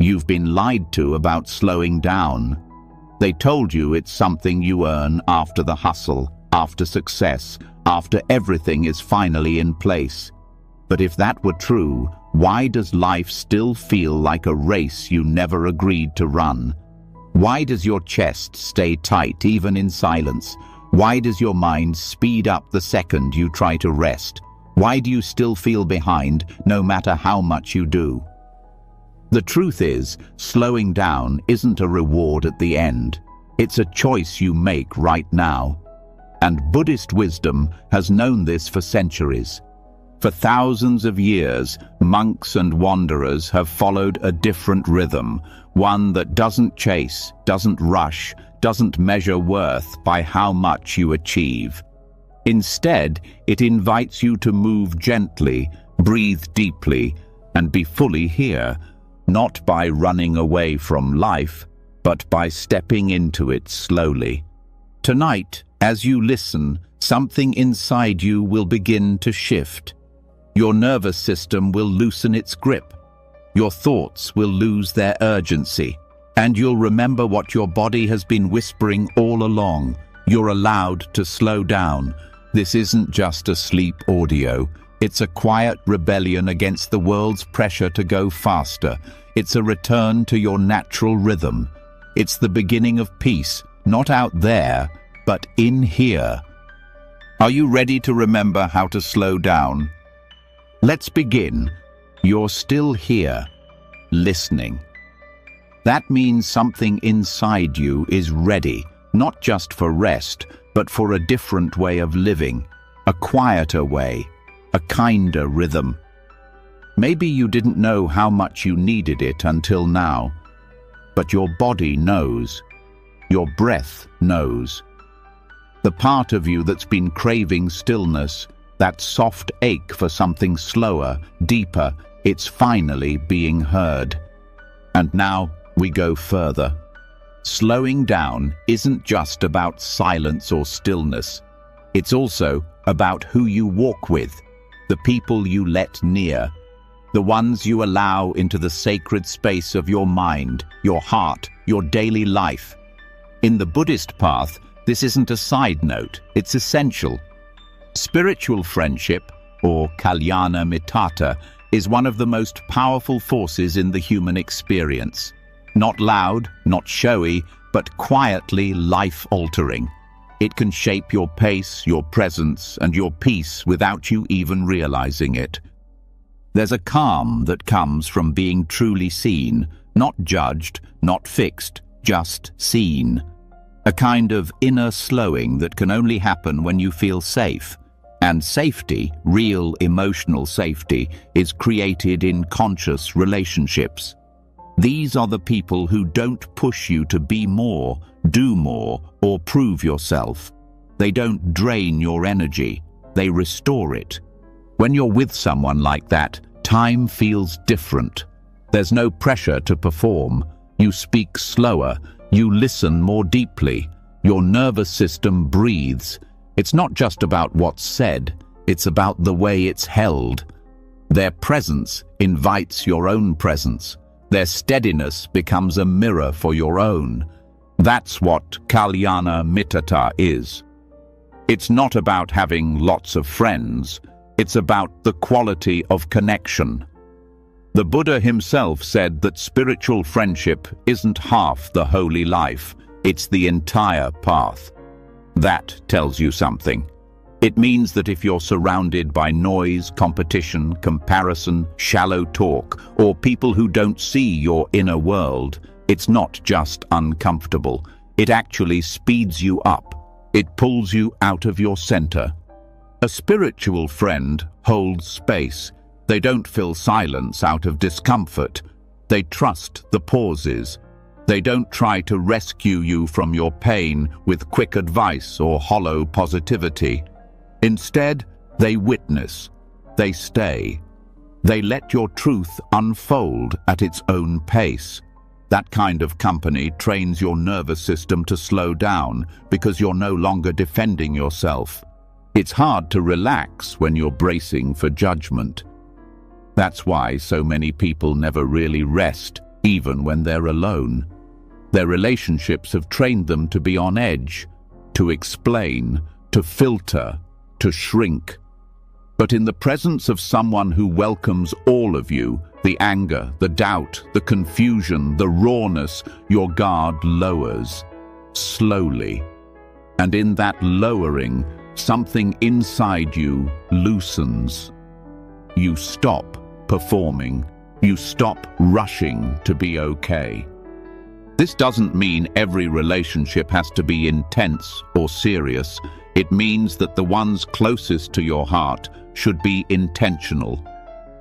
You've been lied to about slowing down. They told you it's something you earn after the hustle, after success, after everything is finally in place. But if that were true, why does life still feel like a race you never agreed to run? Why does your chest stay tight even in silence? Why does your mind speed up the second you try to rest? Why do you still feel behind, no matter how much you do? The truth is, slowing down isn't a reward at the end. It's a choice you make right now. And Buddhist wisdom has known this for centuries. For thousands of years, monks and wanderers have followed a different rhythm, one that doesn't chase, doesn't rush, doesn't measure worth by how much you achieve. Instead, it invites you to move gently, breathe deeply, and be fully here, not by running away from life, but by stepping into it slowly. Tonight, as you listen, something inside you will begin to shift. Your nervous system will loosen its grip. Your thoughts will lose their urgency. And you'll remember what your body has been whispering all along. You're allowed to slow down. This isn't just a sleep audio. It's a quiet rebellion against the world's pressure to go faster. It's a return to your natural rhythm. It's the beginning of peace, not out there, but in here. Are you ready to remember how to slow down? Let's begin. You're still here, listening. That means something inside you is ready, not just for rest, but for a different way of living, a quieter way, a kinder rhythm. Maybe you didn't know how much you needed it until now, but your body knows. Your breath knows. The part of you that's been craving stillness, that soft ache for something slower, deeper, it's finally being heard. And now we go further. Slowing down isn't just about silence or stillness. It's also about who you walk with, the people you let near, the ones you allow into the sacred space of your mind, your heart, your daily life. In the Buddhist path, this isn't a side note, it's essential. Spiritual friendship, or kalyana mittata, is one of the most powerful forces in the human experience. Not loud, not showy, but quietly life-altering. It can shape your pace, your presence, and your peace without you even realizing it. There's a calm that comes from being truly seen, not judged, not fixed, just seen. A kind of inner slowing that can only happen when you feel safe. And safety, real emotional safety, is created in conscious relationships. These are the people who don't push you to be more, do more, or prove yourself. They don't drain your energy, they restore it. When you're with someone like that, time feels different. There's no pressure to perform. You speak slower, you listen more deeply. Your nervous system breathes. It's not just about what's said, it's about the way it's held. Their presence invites your own presence. Their steadiness becomes a mirror for your own. That's what kalyana mittata is. It's not about having lots of friends. It's about the quality of connection. The Buddha himself said that spiritual friendship isn't half the holy life. It's the entire path. That tells you something. It means that if you're surrounded by noise, competition, comparison, shallow talk, or people who don't see your inner world, it's not just uncomfortable. It actually speeds you up. It pulls you out of your center. A spiritual friend holds space. They don't fill silence out of discomfort. They trust the pauses. They don't try to rescue you from your pain with quick advice or hollow positivity. Instead, they witness. They stay. They let your truth unfold at its own pace. That kind of company trains your nervous system to slow down because you're no longer defending yourself. It's hard to relax when you're bracing for judgment. That's why so many people never really rest. even when they're alone. Their relationships have trained them to be on edge, to explain, to filter, to shrink. But in the presence of someone who welcomes all of you, the anger, the doubt, the confusion, the rawness, your guard lowers, slowly. And in that lowering, something inside you loosens. You stop performing. You stop rushing to be okay. This doesn't mean every relationship has to be intense or serious. It means that the ones closest to your heart should be intentional,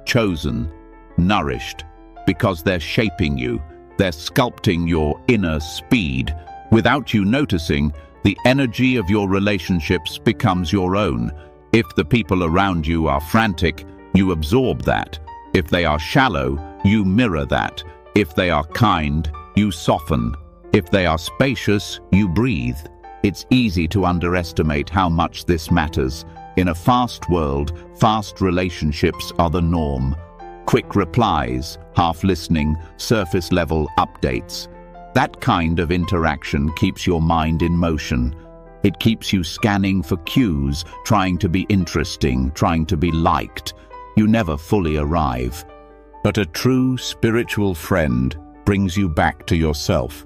chosen, nourished, because they're shaping you, they're sculpting your inner speed. Without you noticing, the energy of your relationships becomes your own. If the people around you are frantic, you absorb that. If they are shallow, you mirror that. If they are kind, you soften. If they are spacious, you breathe. It's easy to underestimate how much this matters. In a fast world, fast relationships are the norm. Quick replies, half listening, surface level updates. That kind of interaction keeps your mind in motion. It keeps you scanning for cues, trying to be interesting, trying to be liked. You never fully arrive. But a true spiritual friend brings you back to yourself,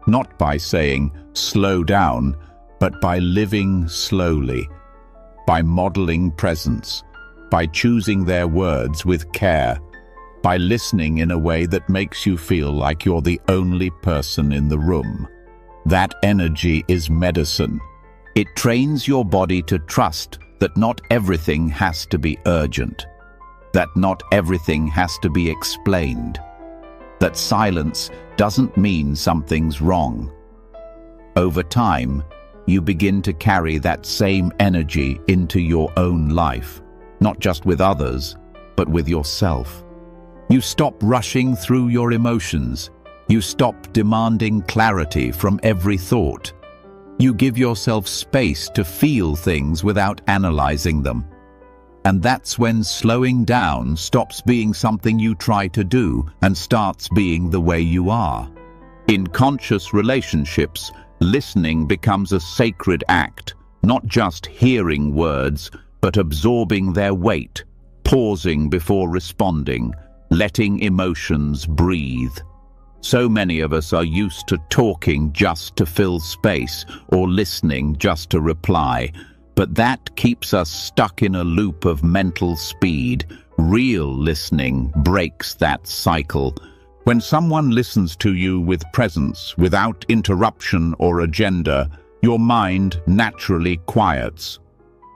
not by saying, slow down, but by living slowly, by modeling presence, by choosing their words with care, by listening in a way that makes you feel like you're the only person in the room. That energy is medicine. It trains your body to trust that not everything has to be urgent, that not everything has to be explained, that silence doesn't mean something's wrong. Over time, you begin to carry that same energy into your own life, not just with others, but with yourself. You stop rushing through your emotions. You stop demanding clarity from every thought. You give yourself space to feel things without analyzing them. And that's when slowing down stops being something you try to do and starts being the way you are. In conscious relationships, listening becomes a sacred act, not just hearing words, but absorbing their weight, pausing before responding, letting emotions breathe. So many of us are used to talking just to fill space or listening just to reply. But that keeps us stuck in a loop of mental speed. Real listening breaks that cycle. When someone listens to you with presence, without interruption or agenda, your mind naturally quiets.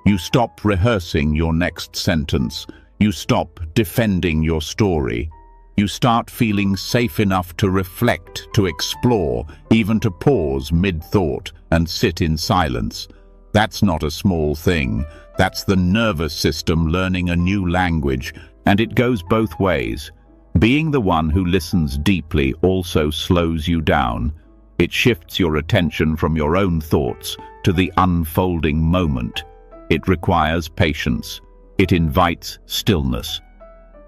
You stop rehearsing your next sentence. You stop defending your story. You start feeling safe enough to reflect, to explore, even to pause mid-thought and sit in silence. That's not a small thing. That's the nervous system learning a new language, and it goes both ways. Being the one who listens deeply also slows you down. It shifts your attention from your own thoughts to the unfolding moment. It requires patience. It invites stillness.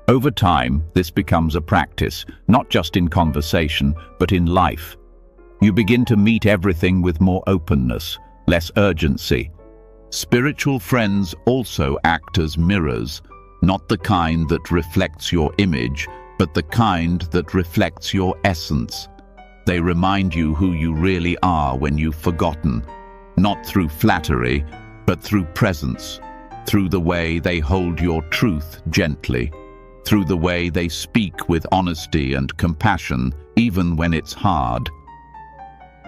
Over time, this becomes a practice, not just in conversation, but in life. You begin to meet everything with more openness, less urgency. Spiritual friends also act as mirrors, not the kind that reflects your image, but the kind that reflects your essence. They remind you who you really are when you've forgotten, not through flattery, but through presence, through the way they hold your truth gently, through the way they speak with honesty and compassion, even when it's hard.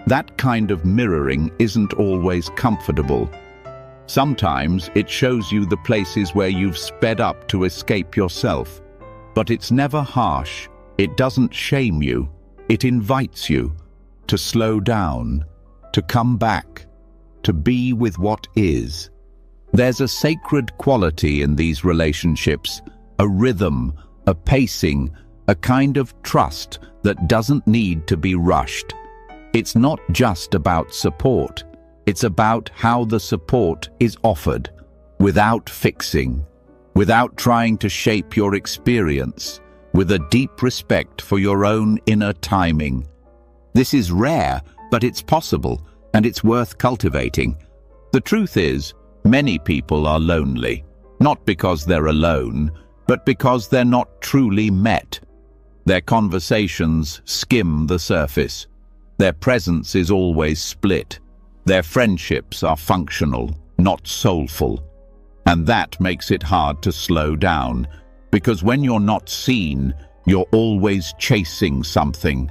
That kind of mirroring isn't always comfortable. Sometimes it shows you the places where you've sped up to escape yourself. But it's never harsh. It doesn't shame you. It invites you to slow down, to come back, to be with what is. There's a sacred quality in these relationships, a rhythm, a pacing, a kind of trust that doesn't need to be rushed. It's not just about support. It's about how the support is offered, without fixing, without trying to shape your experience, with a deep respect for your own inner timing. This is rare, but it's possible, and it's worth cultivating. The truth is, many people are lonely, not because they're alone, but because they're not truly met. Their conversations skim the surface. Their presence is always split. Their friendships are functional, not soulful. And that makes it hard to slow down, because when you're not seen, you're always chasing something.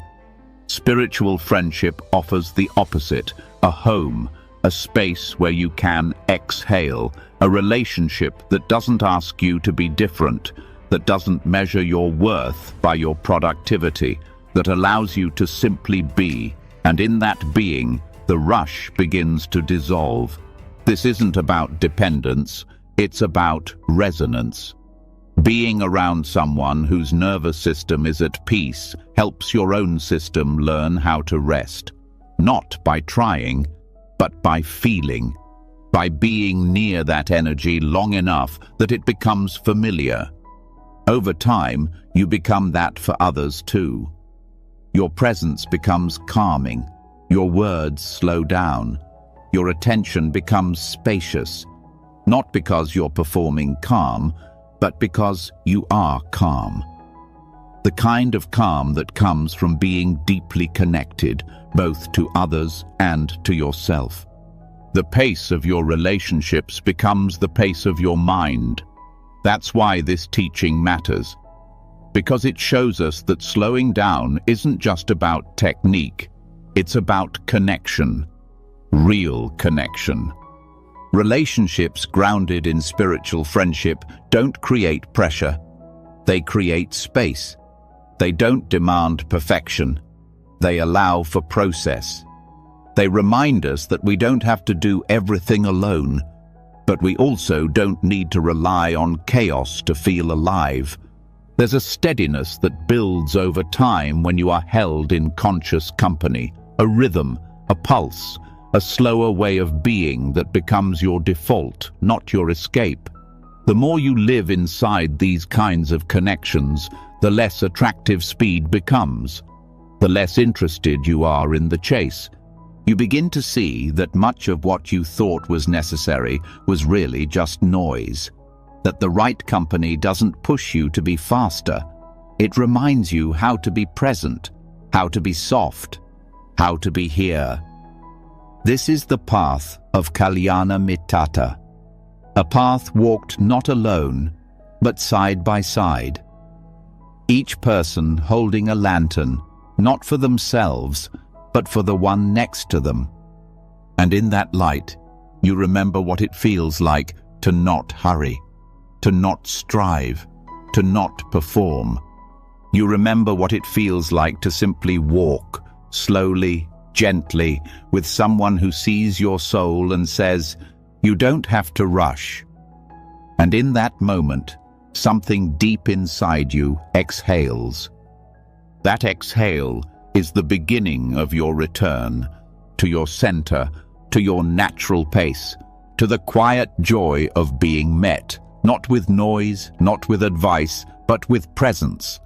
Spiritual friendship offers the opposite, a home, a space where you can exhale, a relationship that doesn't ask you to be different, that doesn't measure your worth by your productivity, that allows you to simply be, and in that being, the rush begins to dissolve. This isn't about dependence, it's about resonance. Being around someone whose nervous system is at peace helps your own system learn how to rest, not by trying, but by feeling, by being near that energy long enough that it becomes familiar. Over time, you become that for others too. Your presence becomes calming, your words slow down, your attention becomes spacious, not because you're performing calm, but because you are calm. The kind of calm that comes from being deeply connected, both to others and to yourself. The pace of your relationships becomes the pace of your mind. That's why this teaching matters, because it shows us that slowing down isn't just about technique, it's about connection, real connection. Relationships grounded in spiritual friendship don't create pressure, they create space. They don't demand perfection, they allow for process. They remind us that we don't have to do everything alone, but we also don't need to rely on chaos to feel alive. There's a steadiness that builds over time when you are held in conscious company, a rhythm, a pulse, a slower way of being that becomes your default, not your escape. The more you live inside these kinds of connections, the less attractive speed becomes, the less interested you are in the chase. You begin to see that much of what you thought was necessary was really just noise, that the right company doesn't push you to be faster. It reminds you how to be present, how to be soft, how to be here. This is the path of Kalyana Mittata, a path walked not alone, but side by side. Each person holding a lantern, not for themselves, but for the one next to them. And in that light, you remember what it feels like to not hurry, to not strive, to not perform. You remember what it feels like to simply walk, slowly, gently, with someone who sees your soul and says, "You don't have to rush." And in that moment, something deep inside you exhales. That exhale is the beginning of your return to your center, to your natural pace, to the quiet joy of being met, not with noise, not with advice, but with presence.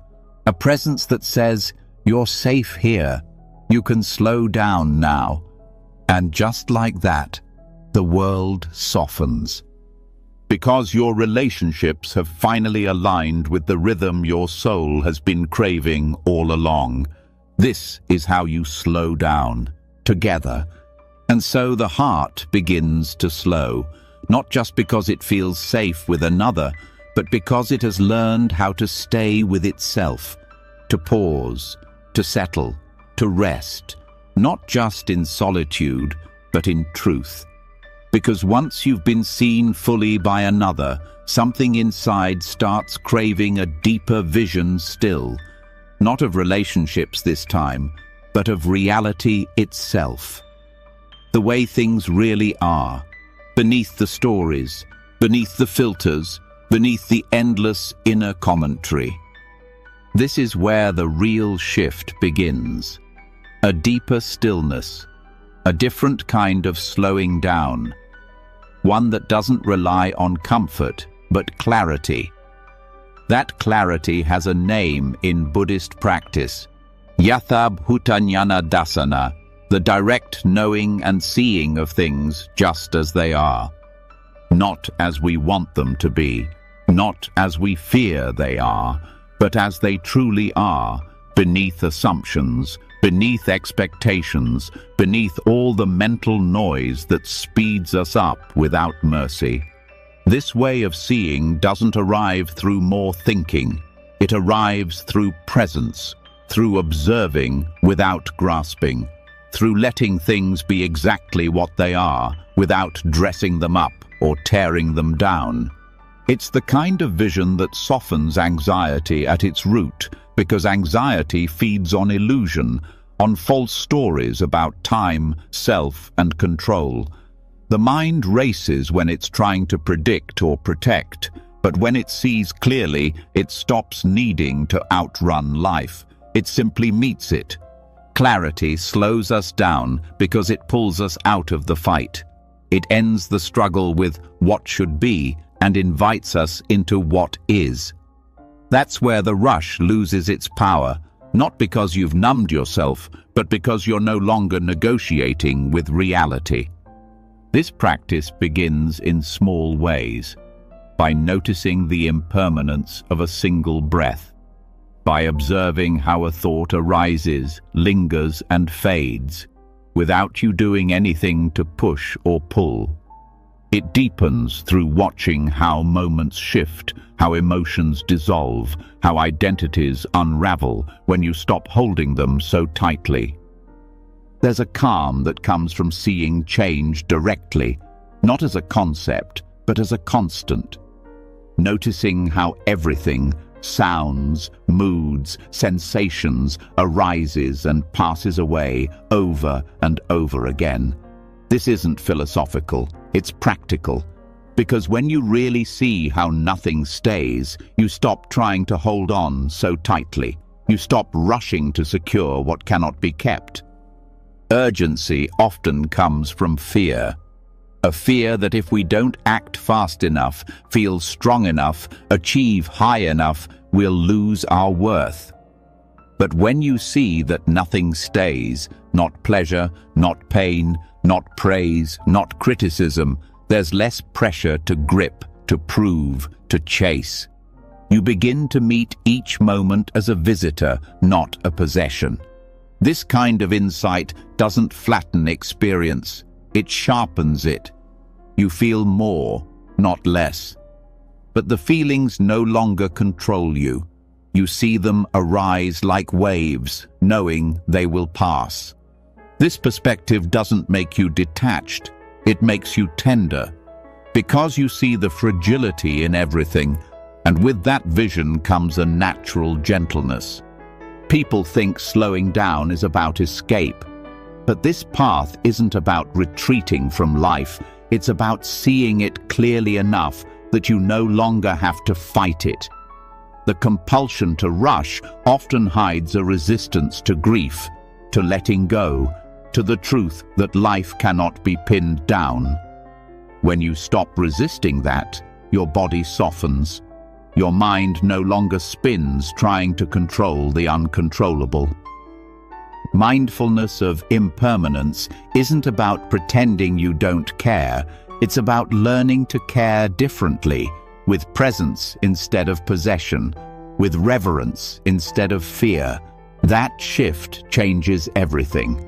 A presence that says, "You're safe here. You can slow down now." And just like that, the world softens. Because your relationships have finally aligned with the rhythm your soul has been craving all along. This is how you slow down, together. And so the heart begins to slow, not just because it feels safe with another, but because it has learned how to stay with itself, to pause, to settle, to rest, not just in solitude, but in truth. Because once you've been seen fully by another, something inside starts craving a deeper vision still, not of relationships this time, but of reality itself. The way things really are, beneath the stories, beneath the filters, beneath the endless inner commentary. This is where the real shift begins. A deeper stillness, a different kind of slowing down, one that doesn't rely on comfort, but clarity. That clarity has a name in Buddhist practice. Yathabhutanyana dasana, the direct knowing and seeing of things just as they are. Not as we want them to be, not as we fear they are, but as they truly are, beneath assumptions, beneath expectations, beneath all the mental noise that speeds us up without mercy. This way of seeing doesn't arrive through more thinking. It arrives through presence, through observing without grasping, through letting things be exactly what they are, without dressing them up or tearing them down. It's the kind of vision that softens anxiety at its root, because anxiety feeds on illusion, on false stories about time, self, and control. The mind races when it's trying to predict or protect, but when it sees clearly, it stops needing to outrun life. It simply meets it. Clarity slows us down because it pulls us out of the fight. It ends the struggle with what should be and invites us into what is. That's where the rush loses its power, not because you've numbed yourself, but because you're no longer negotiating with reality. This practice begins in small ways, by noticing the impermanence of a single breath, by observing how a thought arises, lingers, and fades, without you doing anything to push or pull. It deepens through watching how moments shift, how emotions dissolve, how identities unravel when you stop holding them so tightly. There's a calm that comes from seeing change directly, not as a concept, but as a constant. Noticing how everything, sounds, moods, sensations, arises and passes away over and over again. This isn't philosophical, it's practical. Because when you really see how nothing stays, you stop trying to hold on so tightly. You stop rushing to secure what cannot be kept. Urgency often comes from fear. A fear that if we don't act fast enough, feel strong enough, achieve high enough, we'll lose our worth. But when you see that nothing stays, not pleasure, not pain, not praise, not criticism, there's less pressure to grip, to prove, to chase. You begin to meet each moment as a visitor, not a possession. This kind of insight doesn't flatten experience. It sharpens it. You feel more, not less. But the feelings no longer control you. You see them arise like waves, knowing they will pass. This perspective doesn't make you detached. It makes you tender. Because you see the fragility in everything, and with that vision comes a natural gentleness. People think slowing down is about escape. But this path isn't about retreating from life. It's about seeing it clearly enough that you no longer have to fight it. The compulsion to rush often hides a resistance to grief, to letting go, to the truth that life cannot be pinned down. When you stop resisting that, your body softens. Your mind no longer spins trying to control the uncontrollable. Mindfulness of impermanence isn't about pretending you don't care. It's about learning to care differently, with presence instead of possession, with reverence instead of fear. That shift changes everything.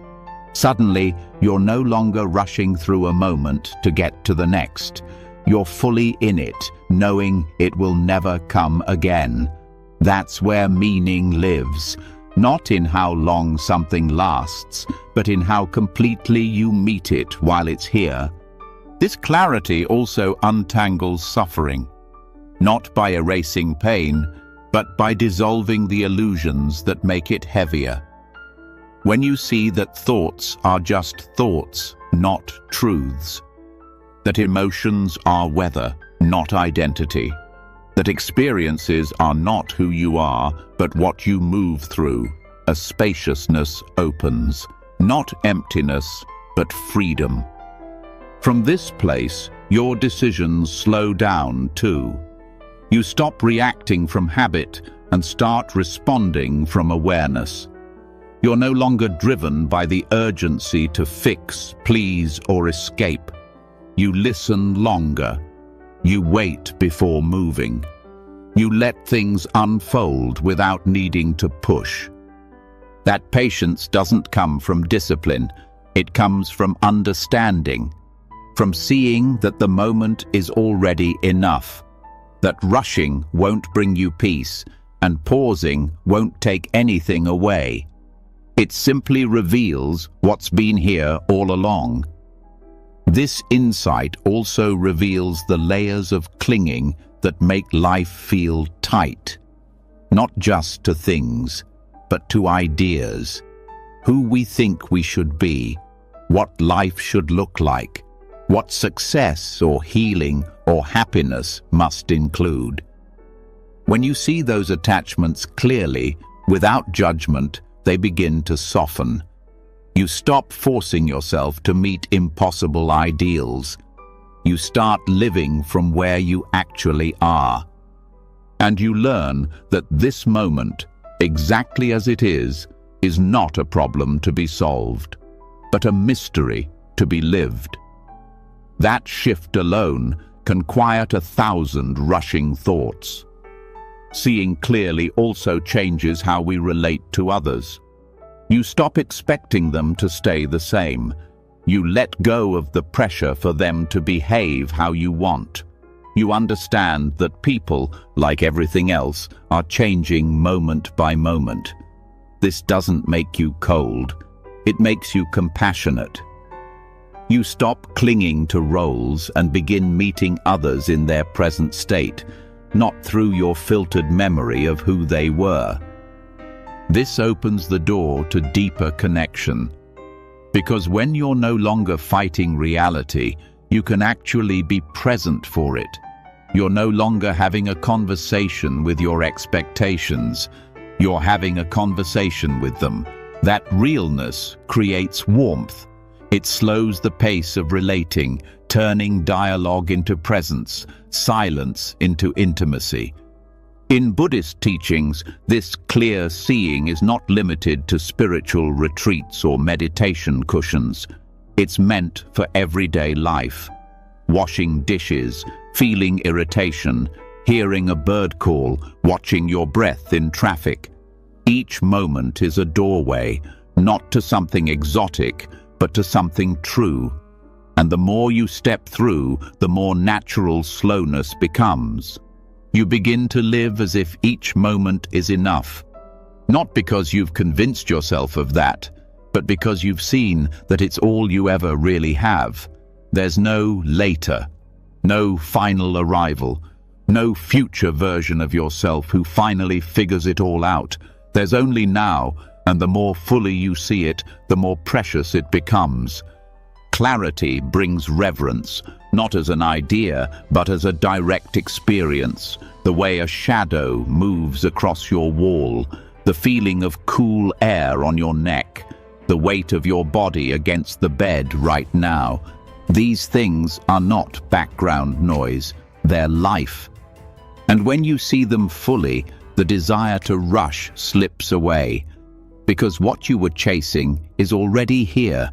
Suddenly, you're no longer rushing through a moment to get to the next. You're fully in it, knowing it will never come again. That's where meaning lives. Not in how long something lasts, but in how completely you meet it while it's here. This clarity also untangles suffering, not by erasing pain, but by dissolving the illusions that make it heavier. When you see that thoughts are just thoughts, not truths, that emotions are weather, not identity, that experiences are not who you are, but what you move through, a spaciousness opens, not emptiness, but freedom. From this place, your decisions slow down too. You stop reacting from habit and start responding from awareness. You're no longer driven by the urgency to fix, please, or escape. You listen longer. You wait before moving. You let things unfold without needing to push. That patience doesn't come from discipline. It comes from understanding, from seeing that the moment is already enough, that rushing won't bring you peace, and pausing won't take anything away. It simply reveals what's been here all along. This insight also reveals the layers of clinging that make life feel tight, not just to things, but to ideas, who we think we should be, what life should look like, what success or healing or happiness must include. When you see those attachments clearly, without judgment, they begin to soften. You stop forcing yourself to meet impossible ideals. You start living from where you actually are. And you learn that this moment, exactly as it is not a problem to be solved, but a mystery to be lived. That shift alone can quiet 1,000 rushing thoughts. Seeing clearly also changes how we relate to others. You stop expecting them to stay the same. You let go of the pressure for them to behave how you want. You understand that people, like everything else, are changing moment by moment. This doesn't make you cold. It makes you compassionate. You stop clinging to roles and begin meeting others in their present state, not through your filtered memory of who they were. This opens the door to deeper connection. Because when you're no longer fighting reality, you can actually be present for it. You're no longer having a conversation with your expectations. You're having a conversation with them. That realness creates warmth. It slows the pace of relating, turning dialogue into presence, silence into intimacy. In Buddhist teachings, this clear seeing is not limited to spiritual retreats or meditation cushions. It's meant for everyday life. Washing dishes, feeling irritation, hearing a bird call, watching your breath in traffic. Each moment is a doorway, not to something exotic, but to something true. And the more you step through, the more natural slowness becomes. You begin to live as if each moment is enough. Not because you've convinced yourself of that, but because you've seen that it's all you ever really have. There's no later, no final arrival, no future version of yourself who finally figures it all out. There's only now, and the more fully you see it, the more precious it becomes. Clarity brings reverence, not as an idea, but as a direct experience. The way a shadow moves across your wall, the feeling of cool air on your neck, the weight of your body against the bed right now. These things are not background noise, they're life. And when you see them fully, the desire to rush slips away, because what you were chasing is already here.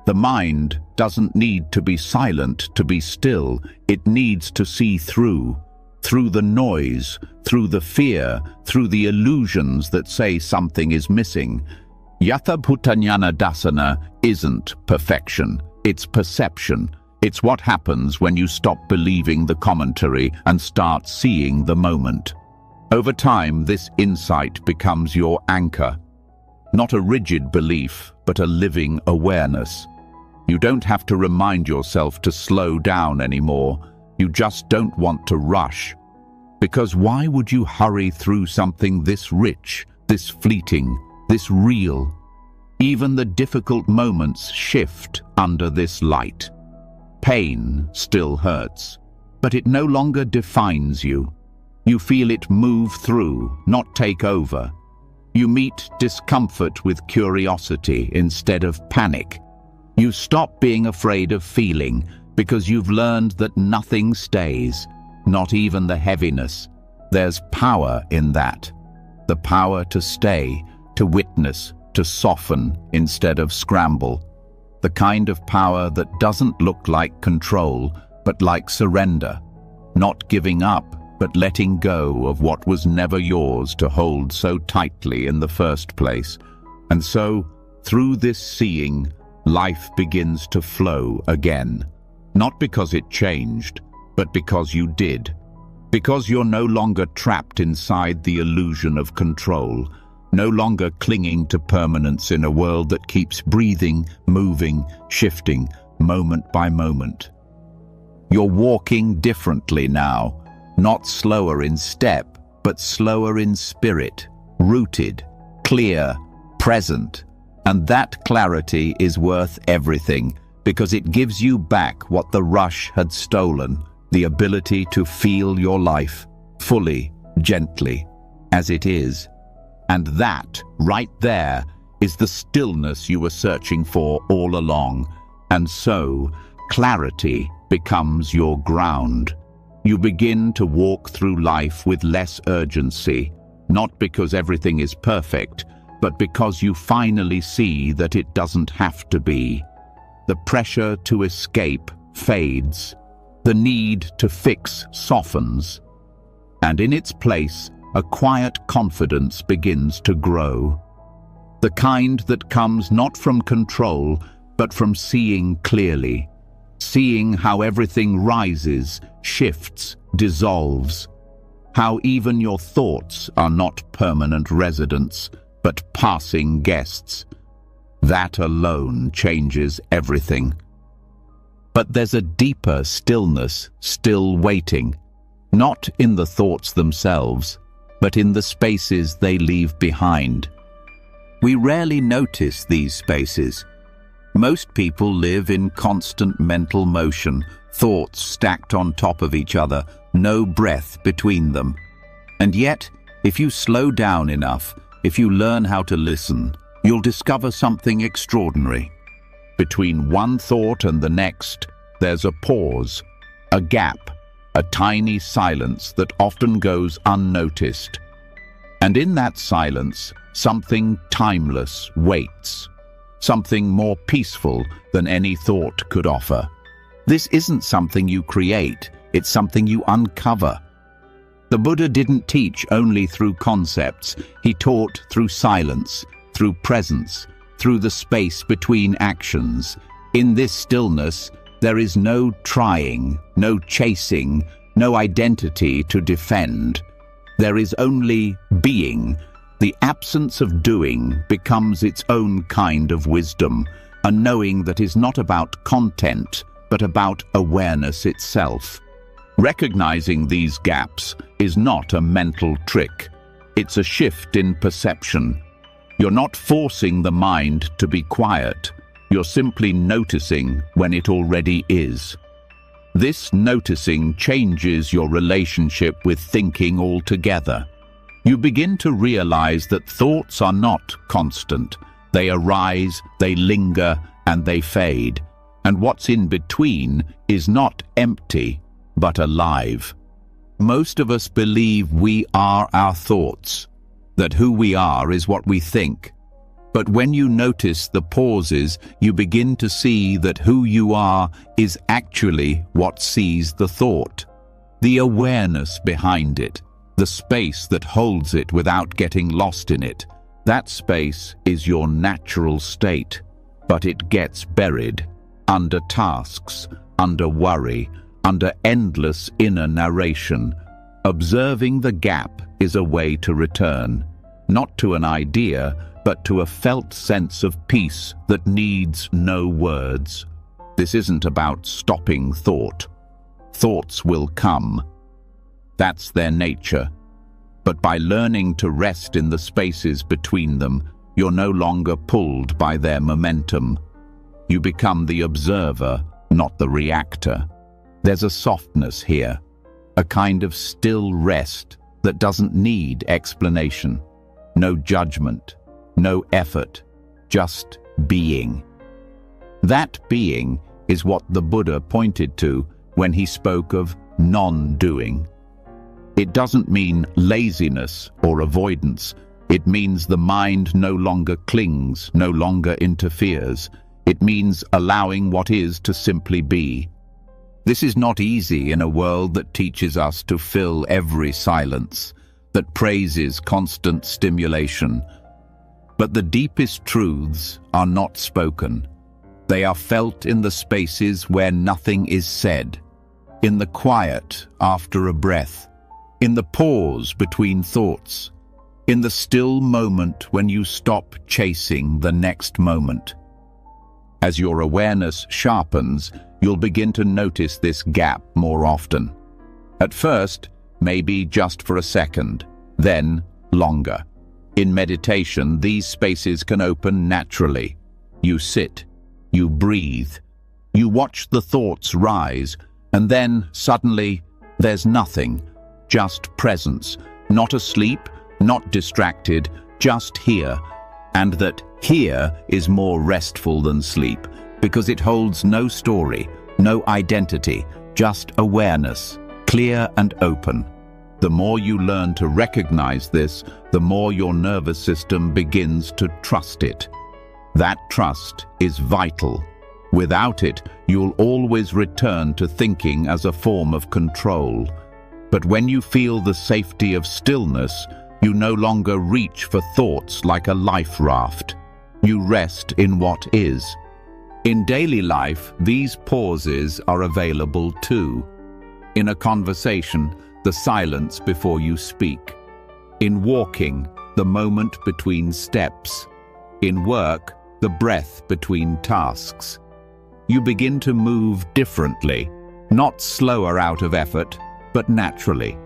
The mind doesn't need to be silent to be still. It needs to see through the noise, through the fear, through the illusions that say something is missing. Yathabhutanyana dasana isn't perfection, it's perception. It's what happens when you stop believing the commentary and start seeing the moment. Over time, this insight becomes your anchor. Not a rigid belief, but a living awareness. You don't have to remind yourself to slow down anymore. You just don't want to rush. Because why would you hurry through something this rich, this fleeting, this real? Even the difficult moments shift under this light. Pain still hurts, but it no longer defines you. You feel it move through, not take over. You meet discomfort with curiosity instead of panic. You stop being afraid of feeling because you've learned that nothing stays, not even the heaviness. There's power in that. The power to stay, to witness, to soften instead of scramble. The kind of power that doesn't look like control, but like surrender. Not giving up, but letting go of what was never yours to hold so tightly in the first place. And so, through this seeing, life begins to flow again. Not because it changed, but because you did. Because you're no longer trapped inside the illusion of control, no longer clinging to permanence in a world that keeps breathing, moving, shifting, moment by moment. You're walking differently now, not slower in step, but slower in spirit, rooted, clear, present. And that clarity is worth everything, because it gives you back what the rush had stolen, the ability to feel your life fully, gently, as it is. And that, right there, is the stillness you were searching for all along. And so, clarity becomes your ground. You begin to walk through life with less urgency, not because everything is perfect, but because you finally see that it doesn't have to be. The pressure to escape fades. The need to fix softens. And in its place, a quiet confidence begins to grow. The kind that comes not from control, but from seeing clearly. Seeing how everything rises, shifts, dissolves. How even your thoughts are not permanent residents, but passing guests. That alone changes everything. But there's a deeper stillness still waiting, not in the thoughts themselves, but in the spaces they leave behind. We rarely notice these spaces. Most people live in constant mental motion, thoughts stacked on top of each other, no breath between them. And yet, if you slow down enough, if you learn how to listen, you'll discover something extraordinary. Between one thought and the next, there's a pause, a gap, a tiny silence that often goes unnoticed. And in that silence, something timeless waits, something more peaceful than any thought could offer. This isn't something you create, it's something you uncover. The Buddha didn't teach only through concepts, he taught through silence, through presence, through the space between actions. In this stillness, there is no trying, no chasing, no identity to defend. There is only being. The absence of doing becomes its own kind of wisdom, a knowing that is not about content, but about awareness itself. Recognizing these gaps is not a mental trick. It's a shift in perception. You're not forcing the mind to be quiet. You're simply noticing when it already is. This noticing changes your relationship with thinking altogether. You begin to realize that thoughts are not constant. They arise, they linger, and they fade. And what's in between is not empty, but alive. Most of us believe we are our thoughts, that who we are is what we think. But when you notice the pauses, you begin to see that who you are is actually what sees the thought. The awareness behind it, the space that holds it without getting lost in it. That space is your natural state, but it gets buried under tasks, under worry, under endless inner narration. Observing the gap is a way to return, not to an idea, but to a felt sense of peace that needs no words. This isn't about stopping thought. Thoughts will come. That's their nature. But by learning to rest in the spaces between them, you're no longer pulled by their momentum. You become the observer, not the reactor. There's a softness here, a kind of still rest that doesn't need explanation. No judgment, no effort, just being. That being is what the Buddha pointed to when he spoke of non-doing. It doesn't mean laziness or avoidance. It means the mind no longer clings, no longer interferes. It means allowing what is to simply be. This is not easy in a world that teaches us to fill every silence, that praises constant stimulation. But the deepest truths are not spoken. They are felt in the spaces where nothing is said, in the quiet after a breath, in the pause between thoughts, in the still moment when you stop chasing the next moment. As your awareness sharpens, you'll begin to notice this gap more often. At first, maybe just for a second, then longer. In meditation, these spaces can open naturally. You sit, you breathe, you watch the thoughts rise, and then suddenly there's nothing, just presence, not asleep, not distracted, just here. And that here is more restful than sleep, because it holds no story, no identity, just awareness, clear and open. The more you learn to recognize this, the more your nervous system begins to trust it. That trust is vital. Without it, you'll always return to thinking as a form of control. But when you feel the safety of stillness, you no longer reach for thoughts like a life raft. You rest in what is. In daily life, these pauses are available too. In a conversation, the silence before you speak. In walking, the moment between steps. In work, the breath between tasks. You begin to move differently, not slower out of effort, but naturally.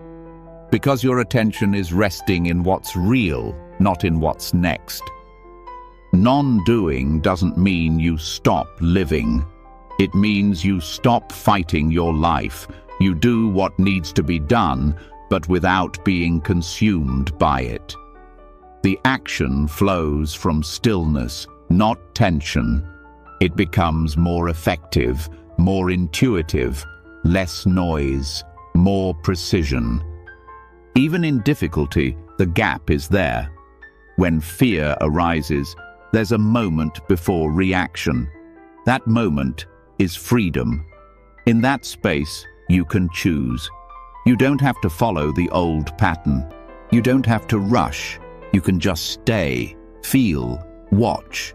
Because your attention is resting in what's real, not in what's next. Non-doing doesn't mean you stop living. It means you stop fighting your life. You do what needs to be done, but without being consumed by it. The action flows from stillness, not tension. It becomes more effective, more intuitive, less noise, more precision. Even in difficulty, the gap is there. When fear arises, there's a moment before reaction. That moment is freedom. In that space, you can choose. You don't have to follow the old pattern. You don't have to rush. You can just stay, feel, watch.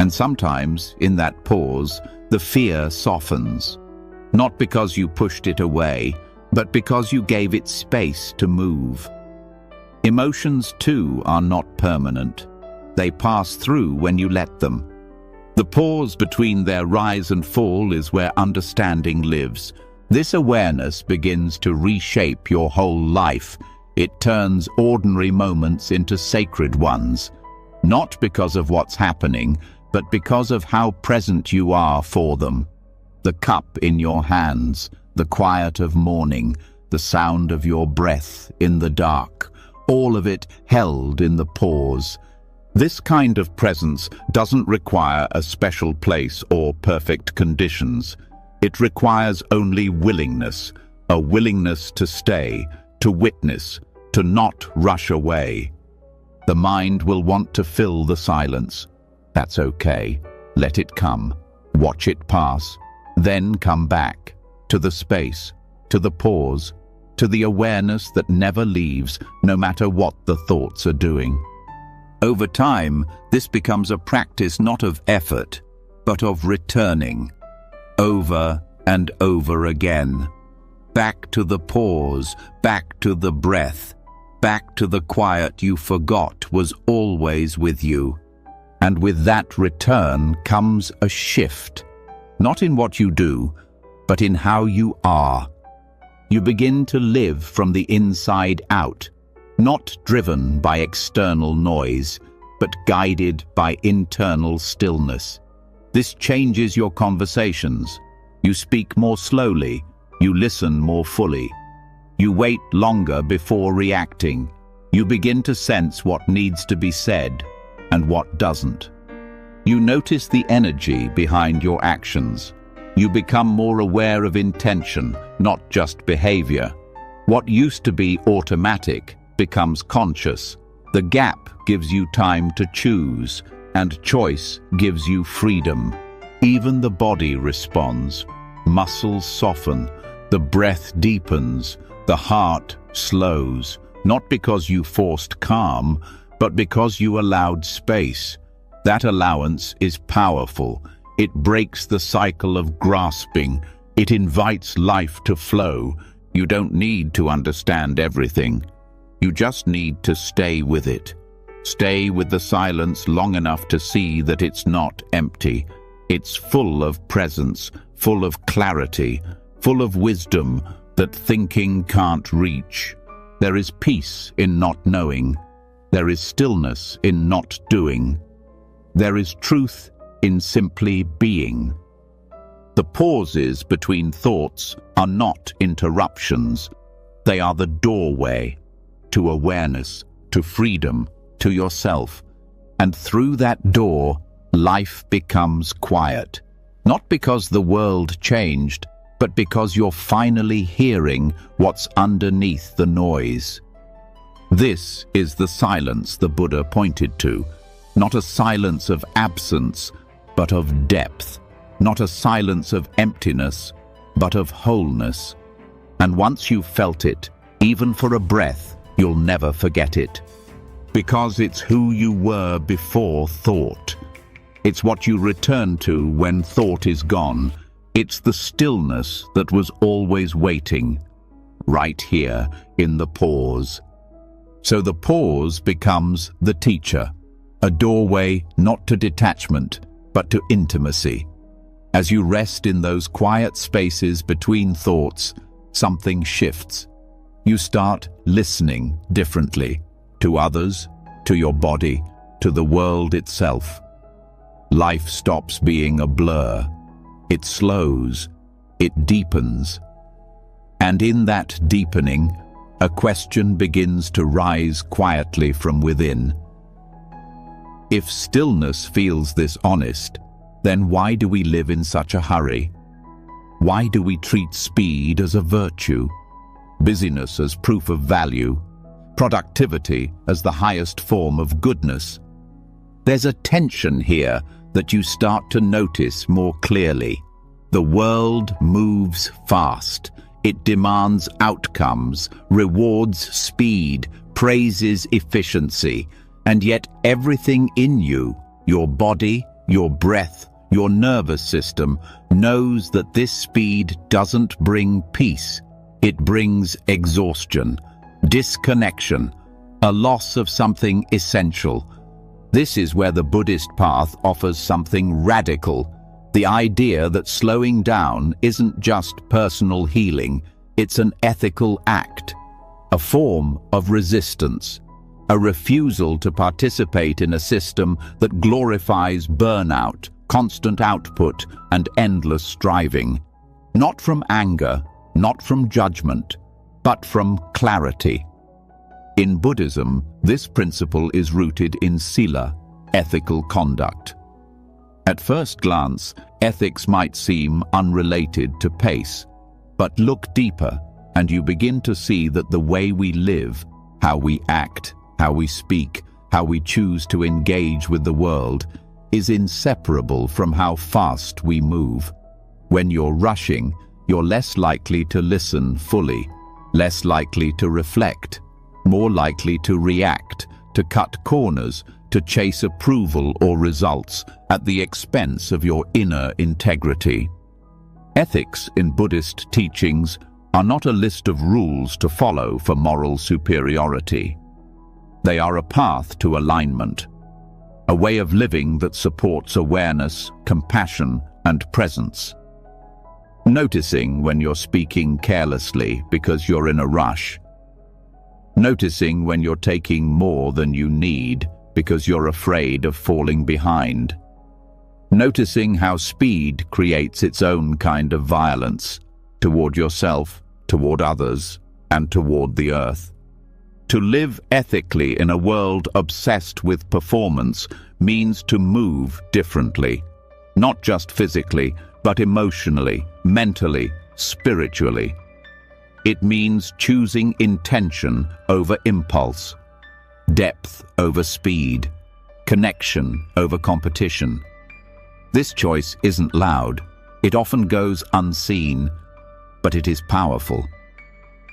And sometimes, in that pause, the fear softens. Not because you pushed it away, but because you gave it space to move. Emotions, too, are not permanent. They pass through when you let them. The pause between their rise and fall is where understanding lives. This awareness begins to reshape your whole life. It turns ordinary moments into sacred ones, not because of what's happening, but because of how present you are for them. The cup in your hands, the quiet of morning, the sound of your breath in the dark, all of it held in the pause. This kind of presence doesn't require a special place or perfect conditions. It requires only willingness, a willingness to stay, to witness, to not rush away. The mind will want to fill the silence. That's okay. Let it come. Watch it pass. Then come back to the space, to the pause, to the awareness that never leaves, no matter what the thoughts are doing. Over time, this becomes a practice not of effort, but of returning, over and over again. Back to the pause, back to the breath, back to the quiet you forgot was always with you. And with that return comes a shift, not in what you do, but in how you are. You begin to live from the inside out, not driven by external noise, but guided by internal stillness. This changes your conversations. You speak more slowly, you listen more fully. You wait longer before reacting. You begin to sense what needs to be said and what doesn't. You notice the energy behind your actions. You become more aware of intention, not just behavior. What used to be automatic becomes conscious. The gap gives you time to choose, and choice gives you freedom. Even the body responds. Muscles soften, the breath deepens, the heart slows, not because you forced calm, but because you allowed space. That allowance is powerful. It breaks the cycle of grasping. It invites life to flow. You don't need to understand everything. You just need to stay with it. Stay with the silence long enough to see that it's not empty. It's full of presence, full of clarity, full of wisdom that thinking can't reach. There is peace in not knowing. There is stillness in not doing. There is truth in simply being. The pauses between thoughts are not interruptions. They are the doorway to awareness, to freedom, to yourself. And through that door, life becomes quiet. Not because the world changed, but because you're finally hearing what's underneath the noise. This is the silence the Buddha pointed to. Not a silence of absence, but of depth. Not a silence of emptiness, but of wholeness. And once you've felt it, even for a breath, you'll never forget it. Because it's who you were before thought. It's what you return to when thought is gone. It's the stillness that was always waiting, right here in the pause. So the pause becomes the teacher, a doorway not to detachment, but to intimacy. As you rest in those quiet spaces between thoughts, something shifts. You start listening differently, to others, to your body, to the world itself. Life stops being a blur. It slows, it deepens. And in that deepening, a question begins to rise quietly from within. If stillness feels this honest, then why do we live in such a hurry? Why do we treat speed as a virtue, busyness as proof of value, productivity as the highest form of goodness? There's a tension here that you start to notice more clearly. The world moves fast. It demands outcomes, rewards speed, praises efficiency, and yet everything in you, your body, your breath, your nervous system, knows that this speed doesn't bring peace. It brings exhaustion, disconnection, a loss of something essential. This is where the Buddhist path offers something radical. The idea that slowing down isn't just personal healing, it's an ethical act, a form of resistance, a refusal to participate in a system that glorifies burnout, constant output, and endless striving. Not from anger, not from judgment, but from clarity. In Buddhism, this principle is rooted in sila, ethical conduct. At first glance, ethics might seem unrelated to pace, but look deeper and you begin to see that the way we live, how we act, how we speak, how we choose to engage with the world, is inseparable from how fast we move. When you're rushing, you're less likely to listen fully, less likely to reflect, more likely to react, to cut corners, to chase approval or results at the expense of your inner integrity. Ethics in Buddhist teachings are not a list of rules to follow for moral superiority. They are a path to alignment, a way of living that supports awareness, compassion, and presence. Noticing when you're speaking carelessly because you're in a rush. Noticing when you're taking more than you need because you're afraid of falling behind. Noticing how speed creates its own kind of violence toward yourself, toward others, and toward the earth. To live ethically in a world obsessed with performance means to move differently, not just physically, but emotionally, mentally, spiritually. It means choosing intention over impulse, depth over speed, connection over competition. This choice isn't loud. It often goes unseen, but it is powerful.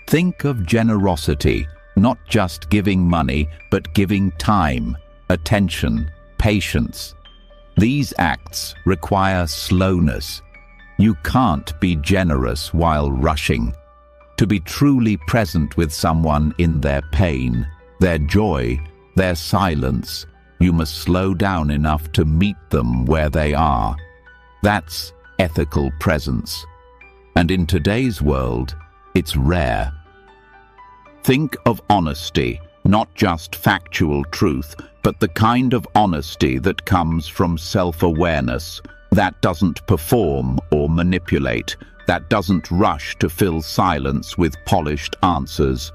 Think of generosity, not just giving money, but giving time, attention, patience. These acts require slowness. You can't be generous while rushing. To be truly present with someone in their pain, their joy, their silence, you must slow down enough to meet them where they are. That's ethical presence. And in today's world, it's rare. Think of honesty, not just factual truth, but the kind of honesty that comes from self-awareness, that doesn't perform or manipulate, that doesn't rush to fill silence with polished answers.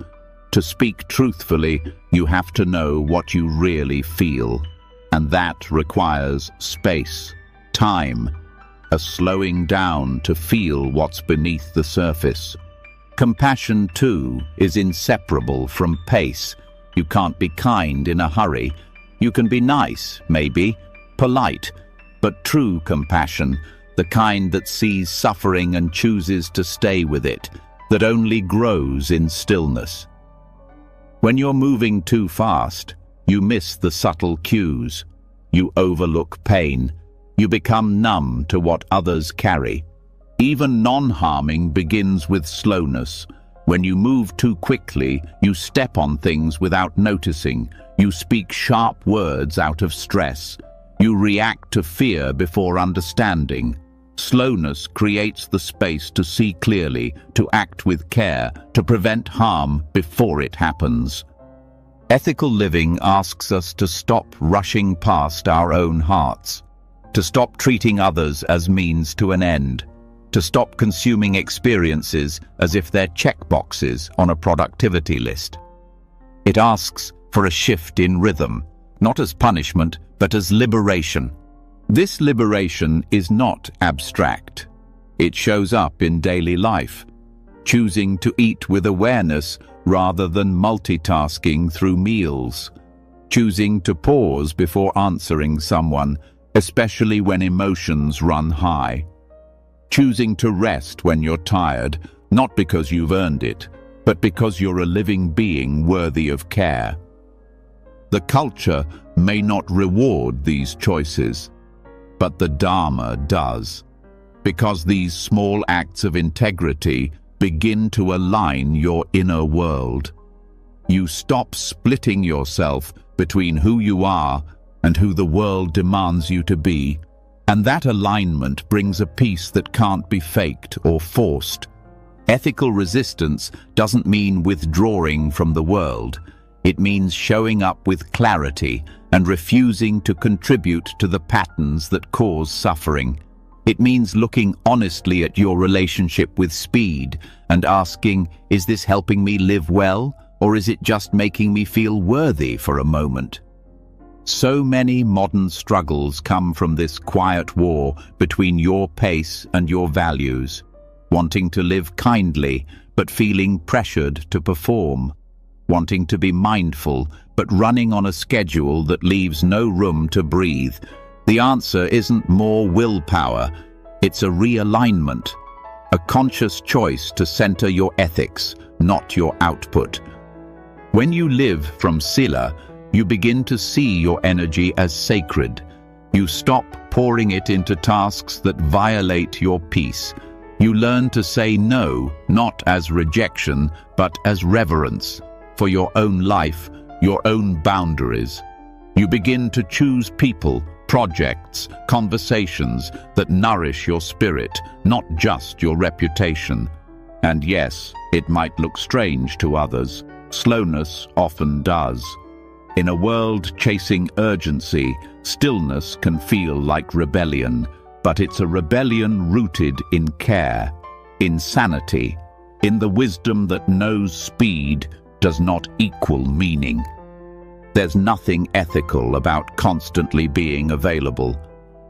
To speak truthfully, you have to know what you really feel, and that requires space, time, a slowing down to feel what's beneath the surface. Compassion, too, is inseparable from pace. You can't be kind in a hurry. You can be nice, maybe, polite, but true compassion, the kind that sees suffering and chooses to stay with it, that only grows in stillness. When you're moving too fast, you miss the subtle cues. You overlook pain. You become numb to what others carry. Even non-harming begins with slowness. When you move too quickly, you step on things without noticing. You speak sharp words out of stress. You react to fear before understanding. Slowness creates the space to see clearly, to act with care, to prevent harm before it happens. Ethical living asks us to stop rushing past our own hearts, to stop treating others as means to an end, to stop consuming experiences as if they're checkboxes on a productivity list. It asks for a shift in rhythm, not as punishment, but as liberation. This liberation is not abstract. It shows up in daily life, choosing to eat with awareness rather than multitasking through meals, choosing to pause before answering someone, especially when emotions run high, choosing to rest when you're tired, not because you've earned it, but because you're a living being worthy of care. The culture may not reward these choices, but the Dharma does, because these small acts of integrity begin to align your inner world. You stop splitting yourself between who you are and who the world demands you to be, and that alignment brings a peace that can't be faked or forced. Ethical resistance doesn't mean withdrawing from the world. It means showing up with clarity and refusing to contribute to the patterns that cause suffering. It means looking honestly at your relationship with speed and asking, is this helping me live well, or is it just making me feel worthy for a moment? So many modern struggles come from this quiet war between your pace and your values, wanting to live kindly but feeling pressured to perform, wanting to be mindful but running on a schedule that leaves no room to breathe. The answer isn't more willpower, it's a realignment, a conscious choice to center your ethics, not your output. When you live from sila, you begin to see your energy as sacred. You stop pouring it into tasks that violate your peace. You learn to say no, not as rejection, but as reverence, for your own life, your own boundaries. You begin to choose people, projects, conversations that nourish your spirit, not just your reputation. And yes, it might look strange to others. Slowness often does. In a world chasing urgency, stillness can feel like rebellion, but it's a rebellion rooted in care, in sanity, in the wisdom that knows speed does not equal meaning. There's nothing ethical about constantly being available,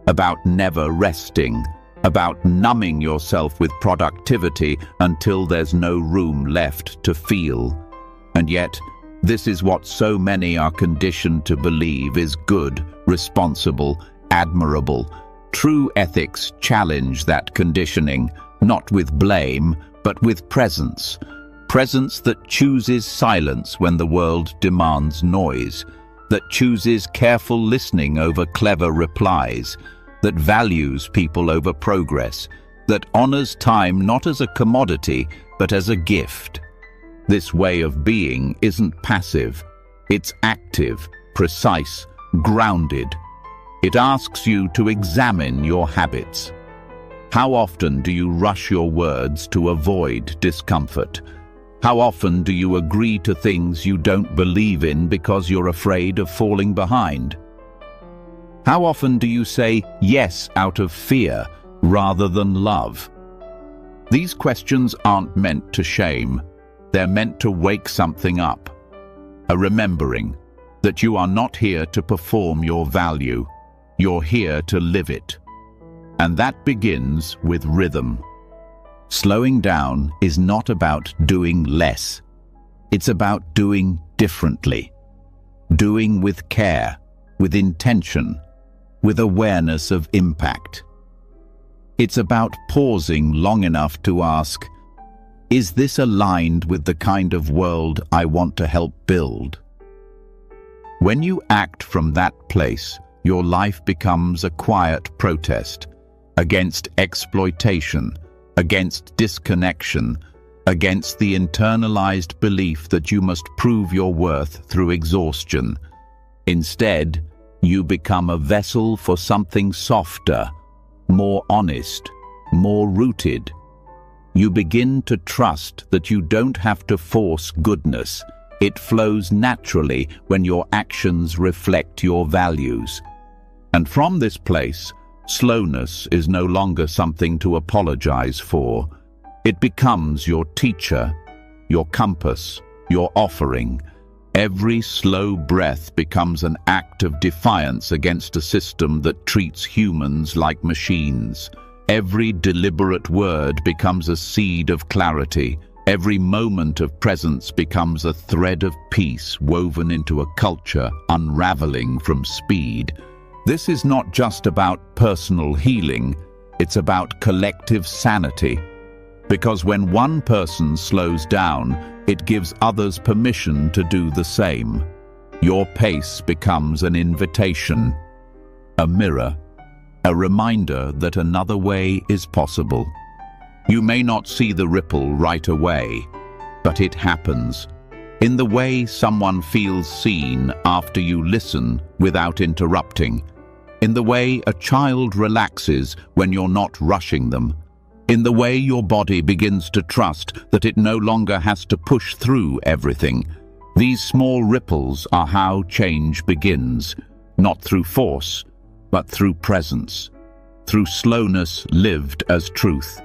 about never resting, about numbing yourself with productivity until there's no room left to feel. And yet, this is what so many are conditioned to believe is good, responsible, admirable. True ethics challenge that conditioning, not with blame, but with presence. Presence that chooses silence when the world demands noise, that chooses careful listening over clever replies, that values people over progress, that honors time not as a commodity, but as a gift. This way of being isn't passive. It's active, precise, grounded. It asks you to examine your habits. How often do you rush your words to avoid discomfort? How often do you agree to things you don't believe in because you're afraid of falling behind? How often do you say yes out of fear rather than love? These questions aren't meant to shame. They're meant to wake something up. A remembering that you are not here to perform your value. You're here to live it. And that begins with rhythm. Slowing down is not about doing less. It's about doing differently. Doing with care, with intention, with awareness of impact. It's about pausing long enough to ask, is this aligned with the kind of world I want to help build? When you act from that place, your life becomes a quiet protest against exploitation, against disconnection, against the internalized belief that you must prove your worth through exhaustion. Instead, you become a vessel for something softer, more honest, more rooted. You begin to trust that you don't have to force goodness. It flows naturally when your actions reflect your values. And from this place, slowness is no longer something to apologize for. It becomes your teacher, your compass, your offering. Every slow breath becomes an act of defiance against a system that treats humans like machines. Every deliberate word becomes a seed of clarity. Every moment of presence becomes a thread of peace woven into a culture unraveling from speed. This is not just about personal healing, it's about collective sanity. Because when one person slows down, it gives others permission to do the same. Your pace becomes an invitation, a mirror, a reminder that another way is possible. You may not see the ripple right away, but it happens. In the way someone feels seen after you listen without interrupting. In the way a child relaxes when you're not rushing them. In the way your body begins to trust that it no longer has to push through everything. These small ripples are how change begins, not through force, but through presence, through slowness lived as truth.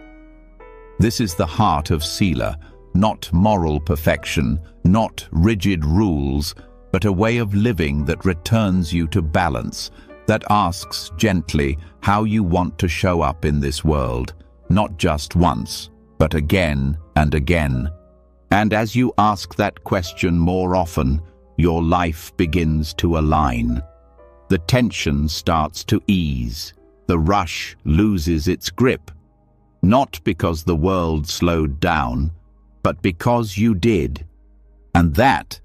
This is the heart of Sila, not moral perfection, not rigid rules, but a way of living that returns you to balance, that asks gently how you want to show up in this world. Not just once, but again and again. And as you ask that question more often, your life begins to align. The tension starts to ease. The rush loses its grip. Not because the world slowed down, but because you did. And that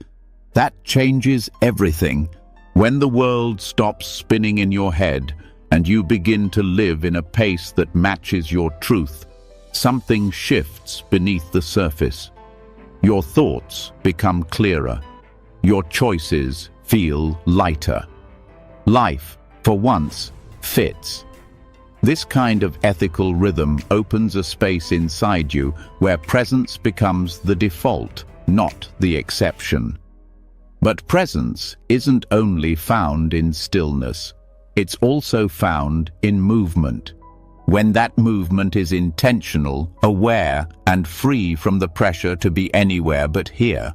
changes everything. When the world stops spinning in your head, and you begin to live in a pace that matches your truth, something shifts beneath the surface. Your thoughts become clearer. Your choices feel lighter. Life, for once, fits. This kind of ethical rhythm opens a space inside you where presence becomes the default, not the exception. But presence isn't only found in stillness. It's also found in movement. When that movement is intentional, aware, and free from the pressure to be anywhere but here.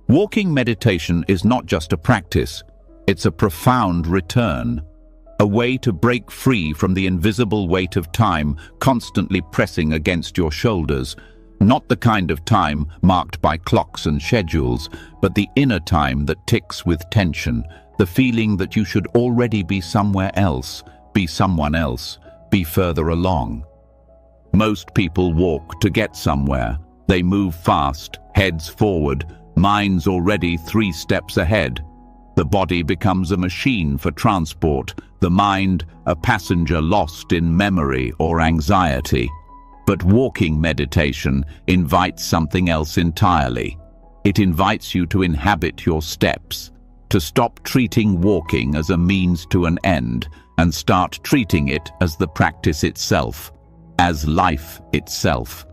Walking meditation is not just a practice, it's a profound return. a way to break free from the invisible weight of time constantly pressing against your shoulders. Not the kind of time marked by clocks and schedules, but the inner time that ticks with tension, the feeling that you should already be somewhere else, be someone else, be further along. Most people walk to get somewhere. They move fast, heads forward, minds already 3 steps ahead. The body becomes a machine for transport, the mind a passenger lost in memory or anxiety. But walking meditation invites something else entirely. It invites you to inhabit your steps, to stop treating walking as a means to an end and start treating it as the practice itself, as life itself.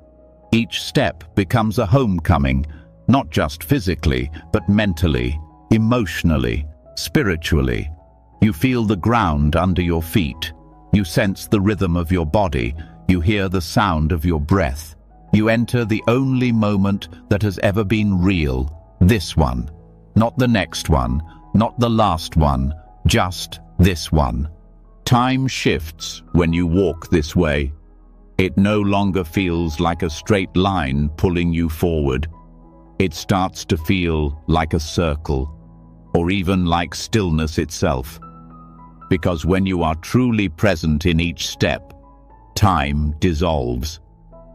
Each step becomes a homecoming, not just physically, but mentally, emotionally, spiritually. You feel the ground under your feet. You sense the rhythm of your body. You hear the sound of your breath. You enter the only moment that has ever been real, this one. Not the next one, not the last one, just this one. Time shifts when you walk this way. It no longer feels like a straight line pulling you forward. It starts to feel like a circle, or even like stillness itself. Because when you are truly present in each step, time dissolves.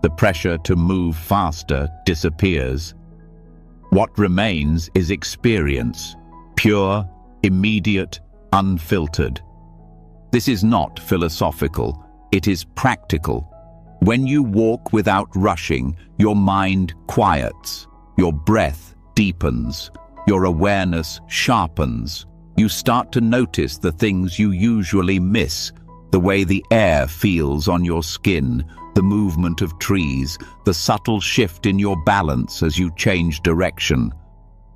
The pressure to move faster disappears. What remains is experience, pure, immediate, unfiltered. This is not philosophical, it is practical. When you walk without rushing, your mind quiets, your breath deepens, your awareness sharpens. You start to notice the things you usually miss, the way the air feels on your skin, the movement of trees, the subtle shift in your balance as you change direction.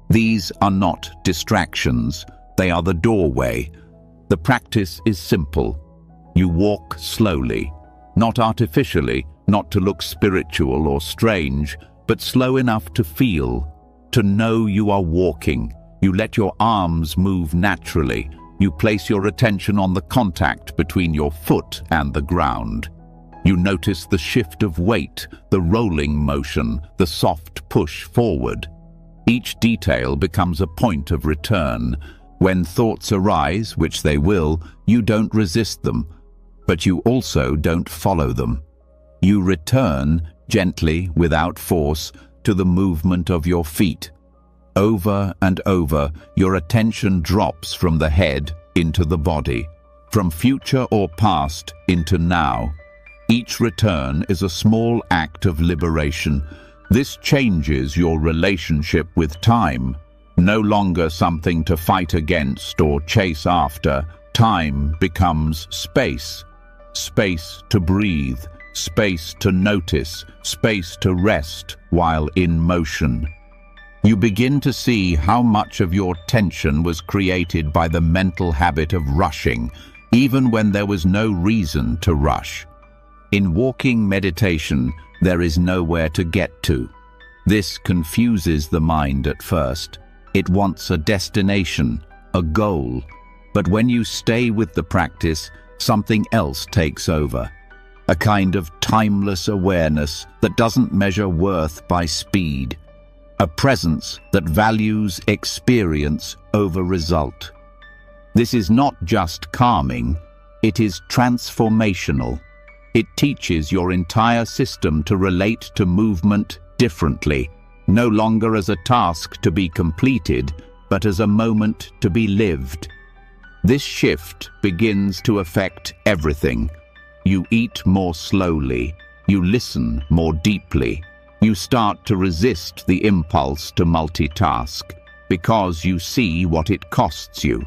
These are not distractions, they are the doorway. The practice is simple. You walk slowly, not artificially, not to look spiritual or strange, but slow enough to feel, to know you are walking. You let your arms move naturally. You place your attention on the contact between your foot and the ground. You notice the shift of weight, the rolling motion, the soft push forward. Each detail becomes a point of return. When thoughts arise, which they will, you don't resist them, but you also don't follow them. You return, gently, without force, to the movement of your feet. Over and over, your attention drops from the head into the body, from future or past into now. Each return is a small act of liberation. This changes your relationship with time. No longer something to fight against or chase after. Time becomes space. Space to breathe, space to notice, space to rest while in motion. You begin to see how much of your tension was created by the mental habit of rushing, even when there was no reason to rush. In walking meditation, there is nowhere to get to. This confuses the mind at first. It wants a destination, a goal. But when you stay with the practice, something else takes over. A kind of timeless awareness that doesn't measure worth by speed. A presence that values experience over result. This is not just calming, it is transformational. It teaches your entire system to relate to movement differently, no longer as a task to be completed, but as a moment to be lived. This shift begins to affect everything. You eat more slowly, you listen more deeply. You start to resist the impulse to multitask because you see what it costs you.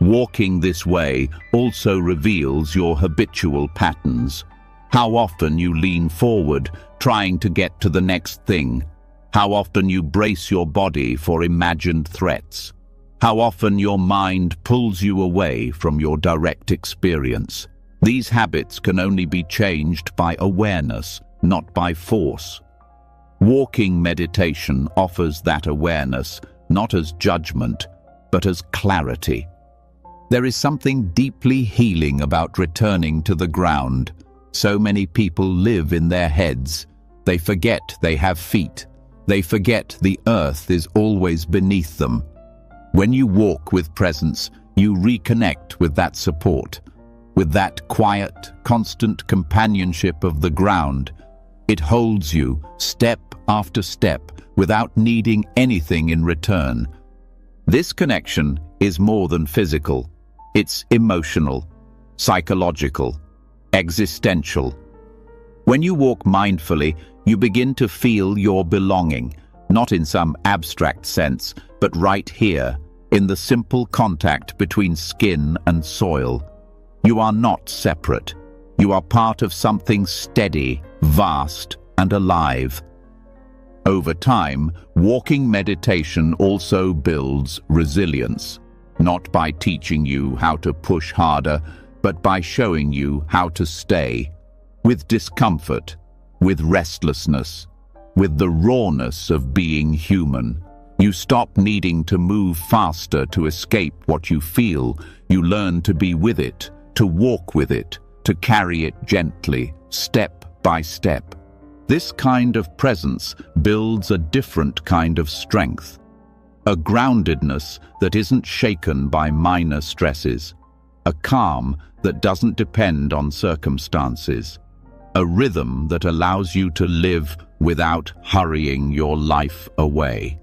Walking this way also reveals your habitual patterns. How often you lean forward, trying to get to the next thing. How often you brace your body for imagined threats. How often your mind pulls you away from your direct experience. These habits can only be changed by awareness, not by force. Walking meditation offers that awareness, not as judgment, but as clarity. There is something deeply healing about returning to the ground. So many people live in their heads. They forget they have feet. They forget the earth is always beneath them. When you walk with presence, you reconnect with that support, with that quiet, constant companionship of the ground. It holds you step after step without needing anything in return. This connection is more than physical. It's emotional, psychological, existential. When you walk mindfully, you begin to feel your belonging, not in some abstract sense, but right here, in the simple contact between skin and soil. You are not separate. You are part of something steady, vast, and alive. Over time, walking meditation also builds resilience, not by teaching you how to push harder, but by showing you how to stay, with discomfort, with restlessness, with the rawness of being human. You stop needing to move faster to escape what you feel. You learn to be with it, to walk with it, to carry it gently, step by step. This kind of presence builds a different kind of strength, a groundedness that isn't shaken by minor stresses, a calm that doesn't depend on circumstances, a rhythm that allows you to live without hurrying your life away.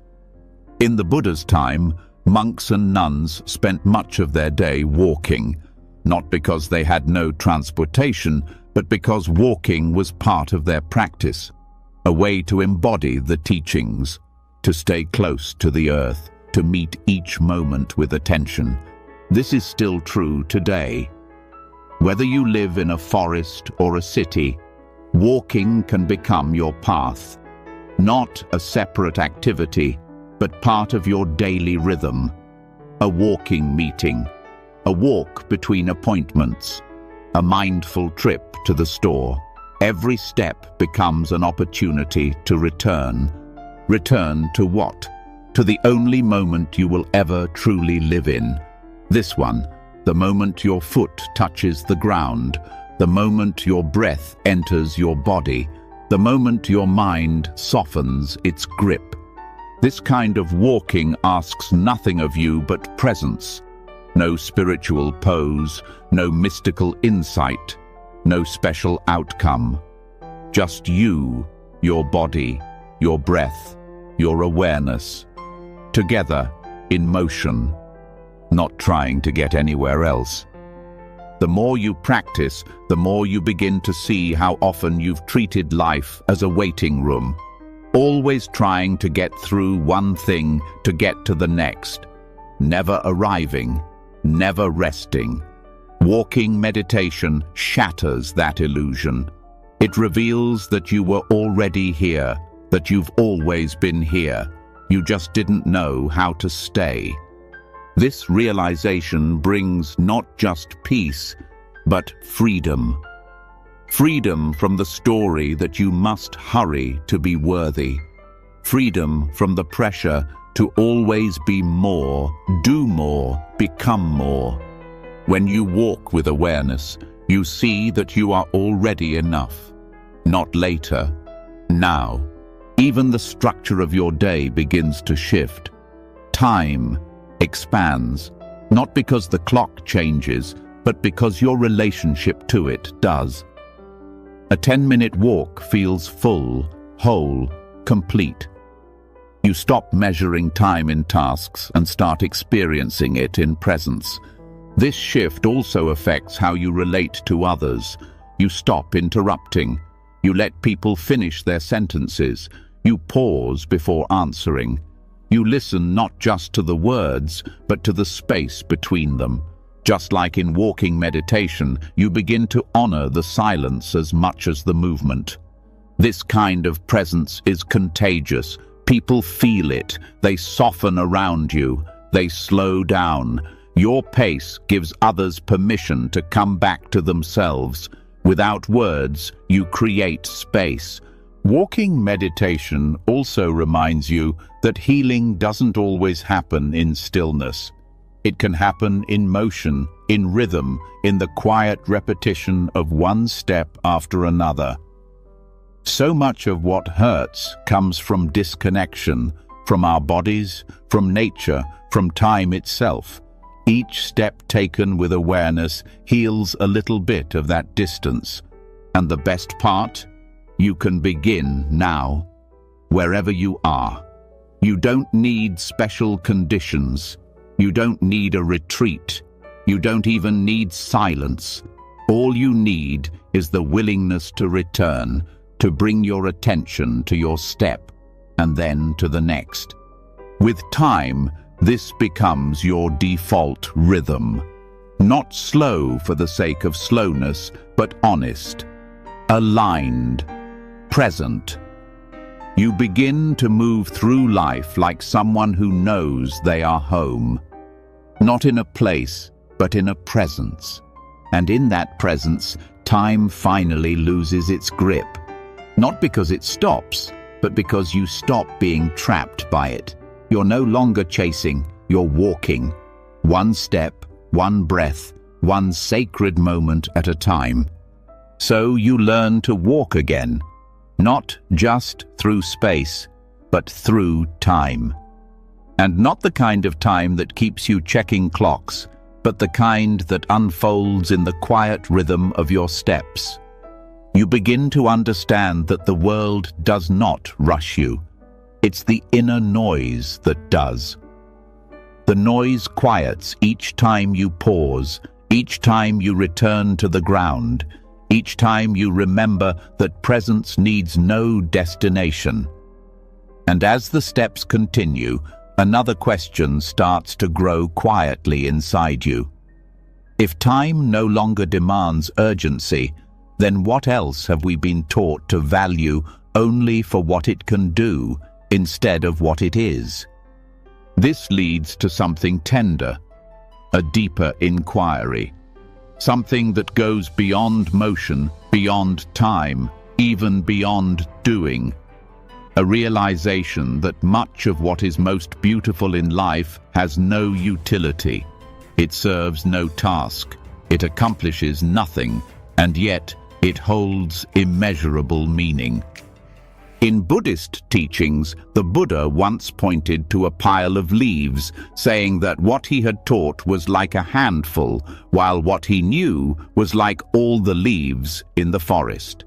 In the Buddha's time, monks and nuns spent much of their day walking, not because they had no transportation, but because walking was part of their practice, a way to embody the teachings, to stay close to the earth, to meet each moment with attention. This is still true today. Whether you live in a forest or a city, walking can become your path, not a separate activity, but part of your daily rhythm. A walking meeting, a walk between appointments, a mindful trip to the store. Every step becomes an opportunity to return. Return to what? To the only moment you will ever truly live in. This one, the moment your foot touches the ground, the moment your breath enters your body, the moment your mind softens its grip. This kind of walking asks nothing of you but presence. No spiritual pose, no mystical insight, no special outcome. Just you, your body, your breath, your awareness. Together, in motion, not trying to get anywhere else. The more you practice, the more you begin to see how often you've treated life as a waiting room, always trying to get through one thing to get to the next, never arriving, never resting. Walking meditation shatters that illusion. It reveals that you were already here, that you've always been here. You just didn't know how to stay. This realization brings not just peace, but freedom. Freedom from the story that you must hurry to be worthy. Freedom from the pressure to always be more, do more, become more. When you walk with awareness, you see that you are already enough. Not later, now. Even the structure of your day begins to shift. Time expands, not because the clock changes, but because your relationship to it does. A 10-minute walk feels full, whole, complete. You stop measuring time in tasks and start experiencing it in presence. This shift also affects how you relate to others. You stop interrupting. You let people finish their sentences. You pause before answering. You listen not just to the words, but to the space between them. Just like in walking meditation, you begin to honor the silence as much as the movement. This kind of presence is contagious. People feel it. They soften around you. They slow down. Your pace gives others permission to come back to themselves. Without words, you create space. Walking meditation also reminds you that healing doesn't always happen in stillness. It can happen in motion, in rhythm, in the quiet repetition of one step after another. So much of what hurts comes from disconnection, from our bodies, from nature, from time itself. Each step taken with awareness heals a little bit of that distance. And the best part? You can begin now, wherever you are. You don't need special conditions. You don't need a retreat. You don't even need silence. All you need is the willingness to return, to bring your attention to your step, and then to the next. With time, this becomes your default rhythm. Not slow for the sake of slowness, but honest, aligned, present. You begin to move through life like someone who knows they are home. Not in a place, but in a presence. And in that presence, time finally loses its grip. Not because it stops, but because you stop being trapped by it. You're no longer chasing, you're walking. One step, one breath, one sacred moment at a time. So you learn to walk again. Not just through space, but through time. And not the kind of time that keeps you checking clocks, but the kind that unfolds in the quiet rhythm of your steps. You begin to understand that the world does not rush you. It's the inner noise that does. The noise quiets each time you pause, each time you return to the ground, each time you remember that presence needs no destination. And as the steps continue, another question starts to grow quietly inside you. If time no longer demands urgency, then what else have we been taught to value only for what it can do instead of what it is? This leads to something tender, a deeper inquiry. Something that goes beyond motion, beyond time, even beyond doing. A realization that much of what is most beautiful in life has no utility. It serves no task. It accomplishes nothing, and yet it holds immeasurable meaning. In Buddhist teachings, the Buddha once pointed to a pile of leaves, saying that what he had taught was like a handful, while what he knew was like all the leaves in the forest.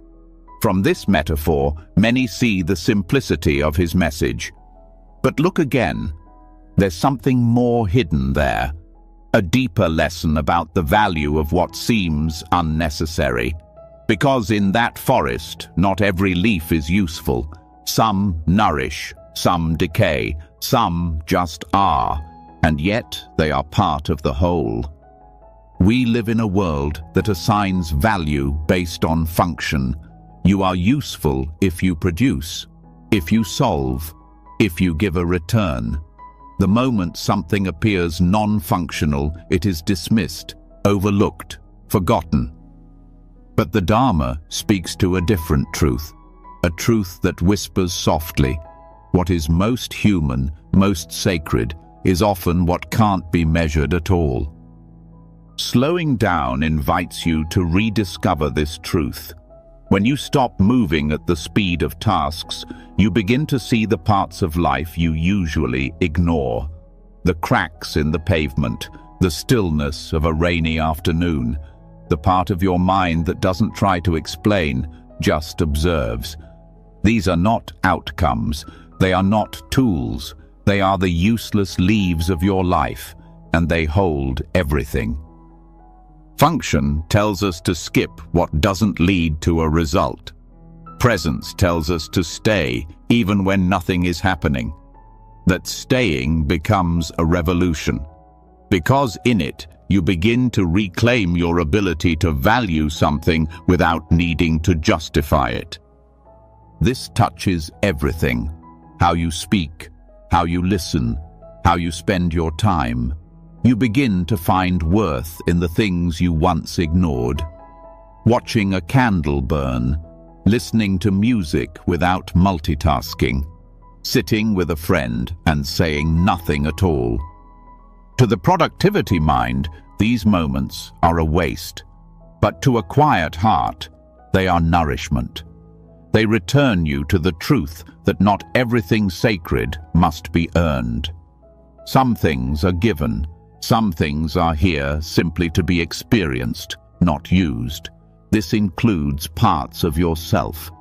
From this metaphor, many see the simplicity of his message. But look again. There's something more hidden there. A deeper lesson about the value of what seems unnecessary. Because in that forest, not every leaf is useful. Some nourish, some decay, some just are, and yet they are part of the whole. We live in a world that assigns value based on function. You are useful if you produce, if you solve, if you give a return. The moment something appears non-functional, it is dismissed, overlooked, forgotten. But the Dharma speaks to a different truth, a truth that whispers softly. What is most human, most sacred, is often what can't be measured at all. Slowing down invites you to rediscover this truth. When you stop moving at the speed of tasks, you begin to see the parts of life you usually ignore. The cracks in the pavement, the stillness of a rainy afternoon, the part of your mind that doesn't try to explain, just observes. These are not outcomes. They are not tools. They are the useless leaves of your life, and they hold everything. Function tells us to skip what doesn't lead to a result. Presence tells us to stay even when nothing is happening. That staying becomes a revolution. Because in it, you begin to reclaim your ability to value something without needing to justify it. This touches everything. How you speak, how you listen, how you spend your time. You begin to find worth in the things you once ignored. Watching a candle burn, listening to music without multitasking, sitting with a friend and saying nothing at all. To the productivity mind, these moments are a waste. But to a quiet heart, they are nourishment. They return you to the truth that not everything sacred must be earned. Some things are given. Some things are here simply to be experienced, not used. This includes parts of yourself.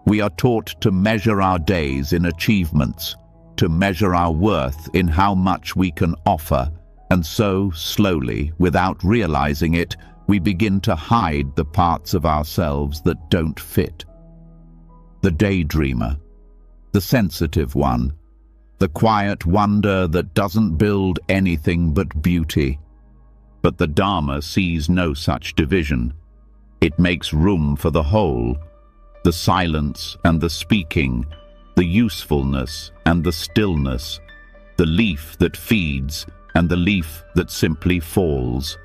We are taught to measure our days in achievements, to measure our worth in how much we can offer, and so, slowly, without realizing it, we begin to hide the parts of ourselves that don't fit. The daydreamer, the sensitive one, the quiet wonder that doesn't build anything but beauty. But the Dharma sees no such division. It makes room for the whole, the silence and the speaking, the usefulness and the stillness, the leaf that feeds and the leaf that simply falls.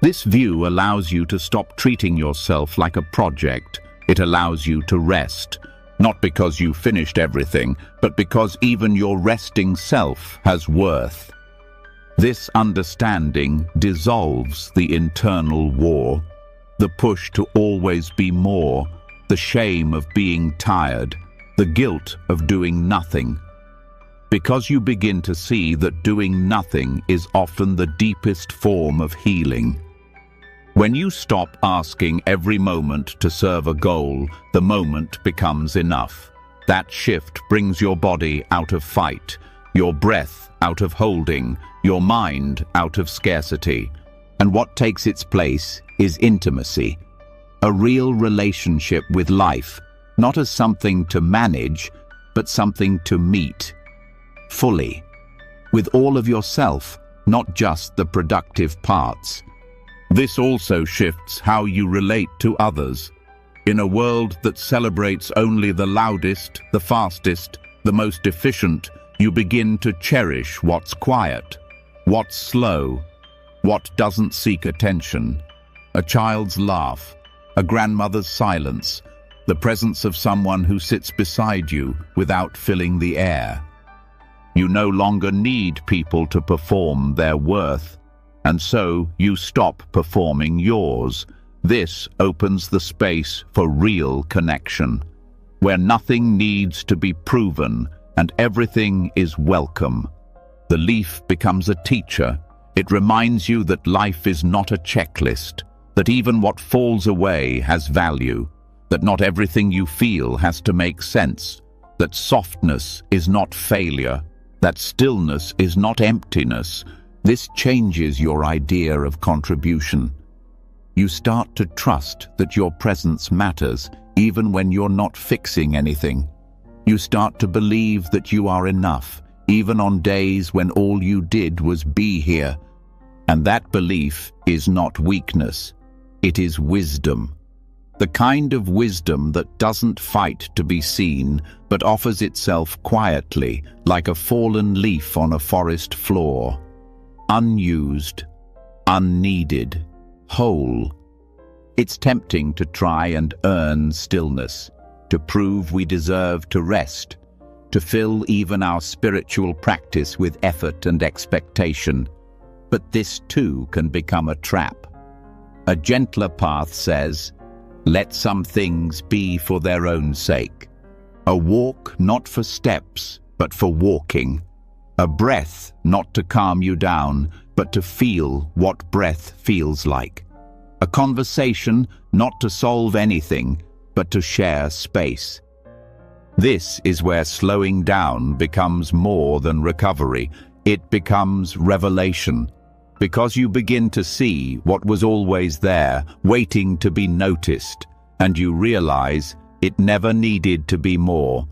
This view allows you to stop treating yourself like a project. It allows you to rest, not because you finished everything, but because even your resting self has worth. This understanding dissolves the internal war, the push to always be more, the shame of being tired, the guilt of doing nothing. Because you begin to see that doing nothing is often the deepest form of healing. When you stop asking every moment to serve a goal, the moment becomes enough. That shift brings your body out of fight, your breath out of holding, your mind out of scarcity. And what takes its place is intimacy, a real relationship with life, not as something to manage, but something to meet fully, with all of yourself, not just the productive parts. This also shifts how you relate to others. In a world that celebrates only the loudest, the fastest, the most efficient, you begin to cherish what's quiet, what's slow, what doesn't seek attention. A child's laugh, a grandmother's silence, the presence of someone who sits beside you without filling the air. You no longer need people to perform their worth, and so you stop performing yours. This opens the space for real connection, where nothing needs to be proven and everything is welcome. The leaf becomes a teacher. It reminds you that life is not a checklist, that even what falls away has value, that not everything you feel has to make sense, that softness is not failure, that stillness is not emptiness. This changes your idea of contribution. You start to trust that your presence matters, even when you're not fixing anything. You start to believe that you are enough, even on days when all you did was be here. And that belief is not weakness. It is wisdom. The kind of wisdom that doesn't fight to be seen, but offers itself quietly, like a fallen leaf on a forest floor. Unused, unneeded, whole. It's tempting to try and earn stillness, to prove we deserve to rest, to fill even our spiritual practice with effort and expectation. But this too can become a trap. A gentler path says, let some things be for their own sake. A walk not for steps, but for walking. A breath not to calm you down, but to feel what breath feels like. A conversation not to solve anything, but to share space. This is where slowing down becomes more than recovery. It becomes revelation. Because you begin to see what was always there, waiting to be noticed, and you realize it never needed to be more.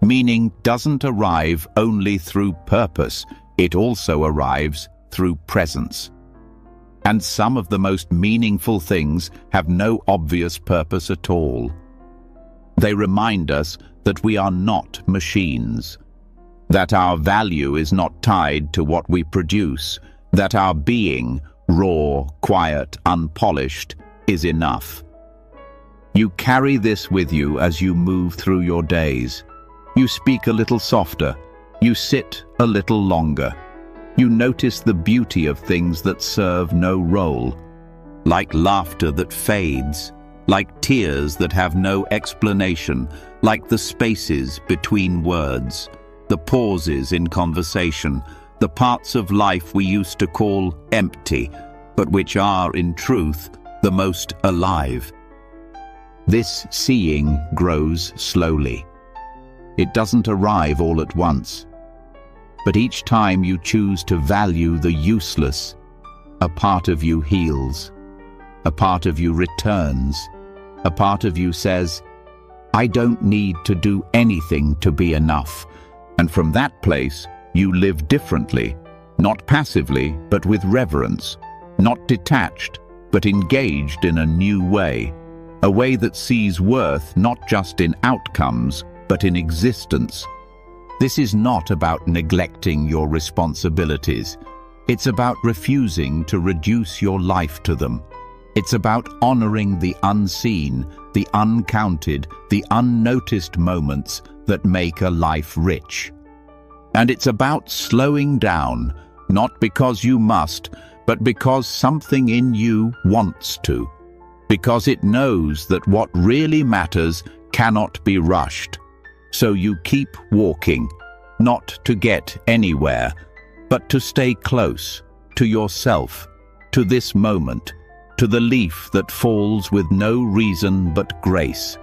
Meaning doesn't arrive only through purpose, it also arrives through presence. And some of the most meaningful things have no obvious purpose at all. They remind us that we are not machines, that our value is not tied to what we produce, that our being, raw, quiet, unpolished, is enough. You carry this with you as you move through your days. You speak a little softer. You sit a little longer. You notice the beauty of things that serve no role, like laughter that fades, like tears that have no explanation, like the spaces between words, the pauses in conversation, the parts of life we used to call empty, but which are, in truth, the most alive. This seeing grows slowly. It doesn't arrive all at once. But each time you choose to value the useless, a part of you heals. A part of you returns. A part of you says, I don't need to do anything to be enough. And from that place, you live differently, not passively, but with reverence, not detached, but engaged in a new way, a way that sees worth not just in outcomes, but in existence. This is not about neglecting your responsibilities. It's about refusing to reduce your life to them. It's about honoring the unseen, the uncounted, the unnoticed moments that make a life rich. And it's about slowing down, not because you must, but because something in you wants to. Because it knows that what really matters cannot be rushed. So you keep walking, not to get anywhere, but to stay close to yourself, to this moment, to the leaf that falls with no reason but grace.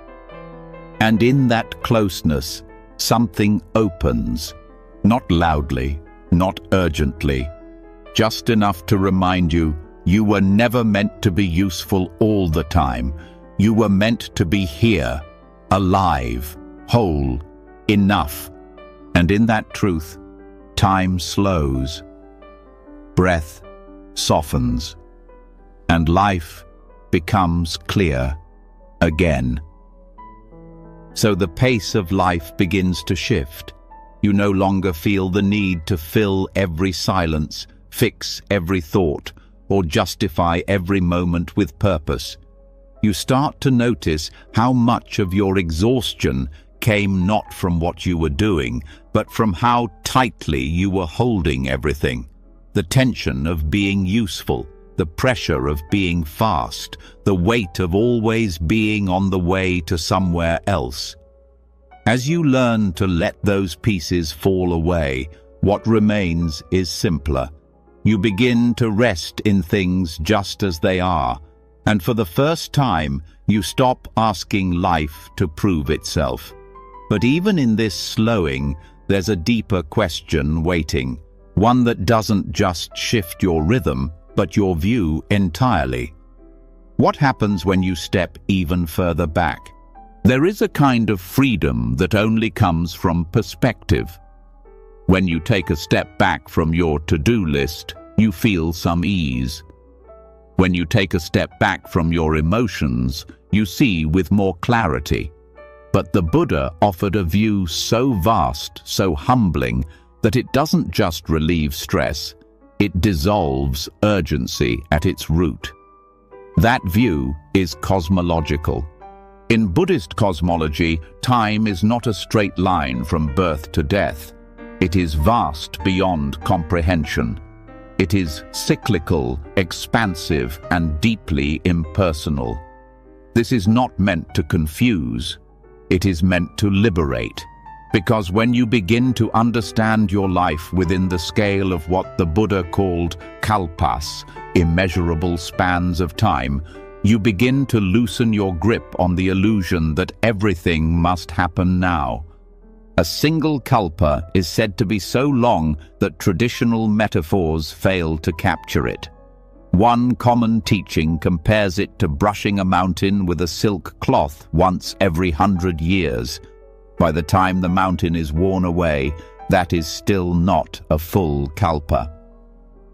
And in that closeness, something opens, not loudly, not urgently, just enough to remind you, you were never meant to be useful all the time. You were meant to be here, alive, whole, enough. And in that truth, time slows, breath softens, and life becomes clear again. So the pace of life begins to shift. You no longer feel the need to fill every silence, fix every thought, or justify every moment with purpose. You start to notice how much of your exhaustion came not from what you were doing, but from how tightly you were holding everything. The tension of being useful, the pressure of being fast, the weight of always being on the way to somewhere else. As you learn to let those pieces fall away, what remains is simpler. You begin to rest in things just as they are, and for the first time, you stop asking life to prove itself. But even in this slowing, there's a deeper question waiting, one that doesn't just shift your rhythm, but your view entirely. What happens when you step even further back? There is a kind of freedom that only comes from perspective. When you take a step back from your to-do list, you feel some ease. When you take a step back from your emotions, you see with more clarity. But the Buddha offered a view so vast, so humbling, that it doesn't just relieve stress, it dissolves urgency at its root. That view is cosmological. In Buddhist cosmology, time is not a straight line from birth to death. It is vast beyond comprehension. It is cyclical, expansive, and deeply impersonal. This is not meant to confuse. It is meant to liberate. Because when you begin to understand your life within the scale of what the Buddha called kalpas, immeasurable spans of time, you begin to loosen your grip on the illusion that everything must happen now. A single kalpa is said to be so long that traditional metaphors fail to capture it. One common teaching compares it to brushing a mountain with a silk cloth once every 100 years. By the time the mountain is worn away, that is still not a full kalpa.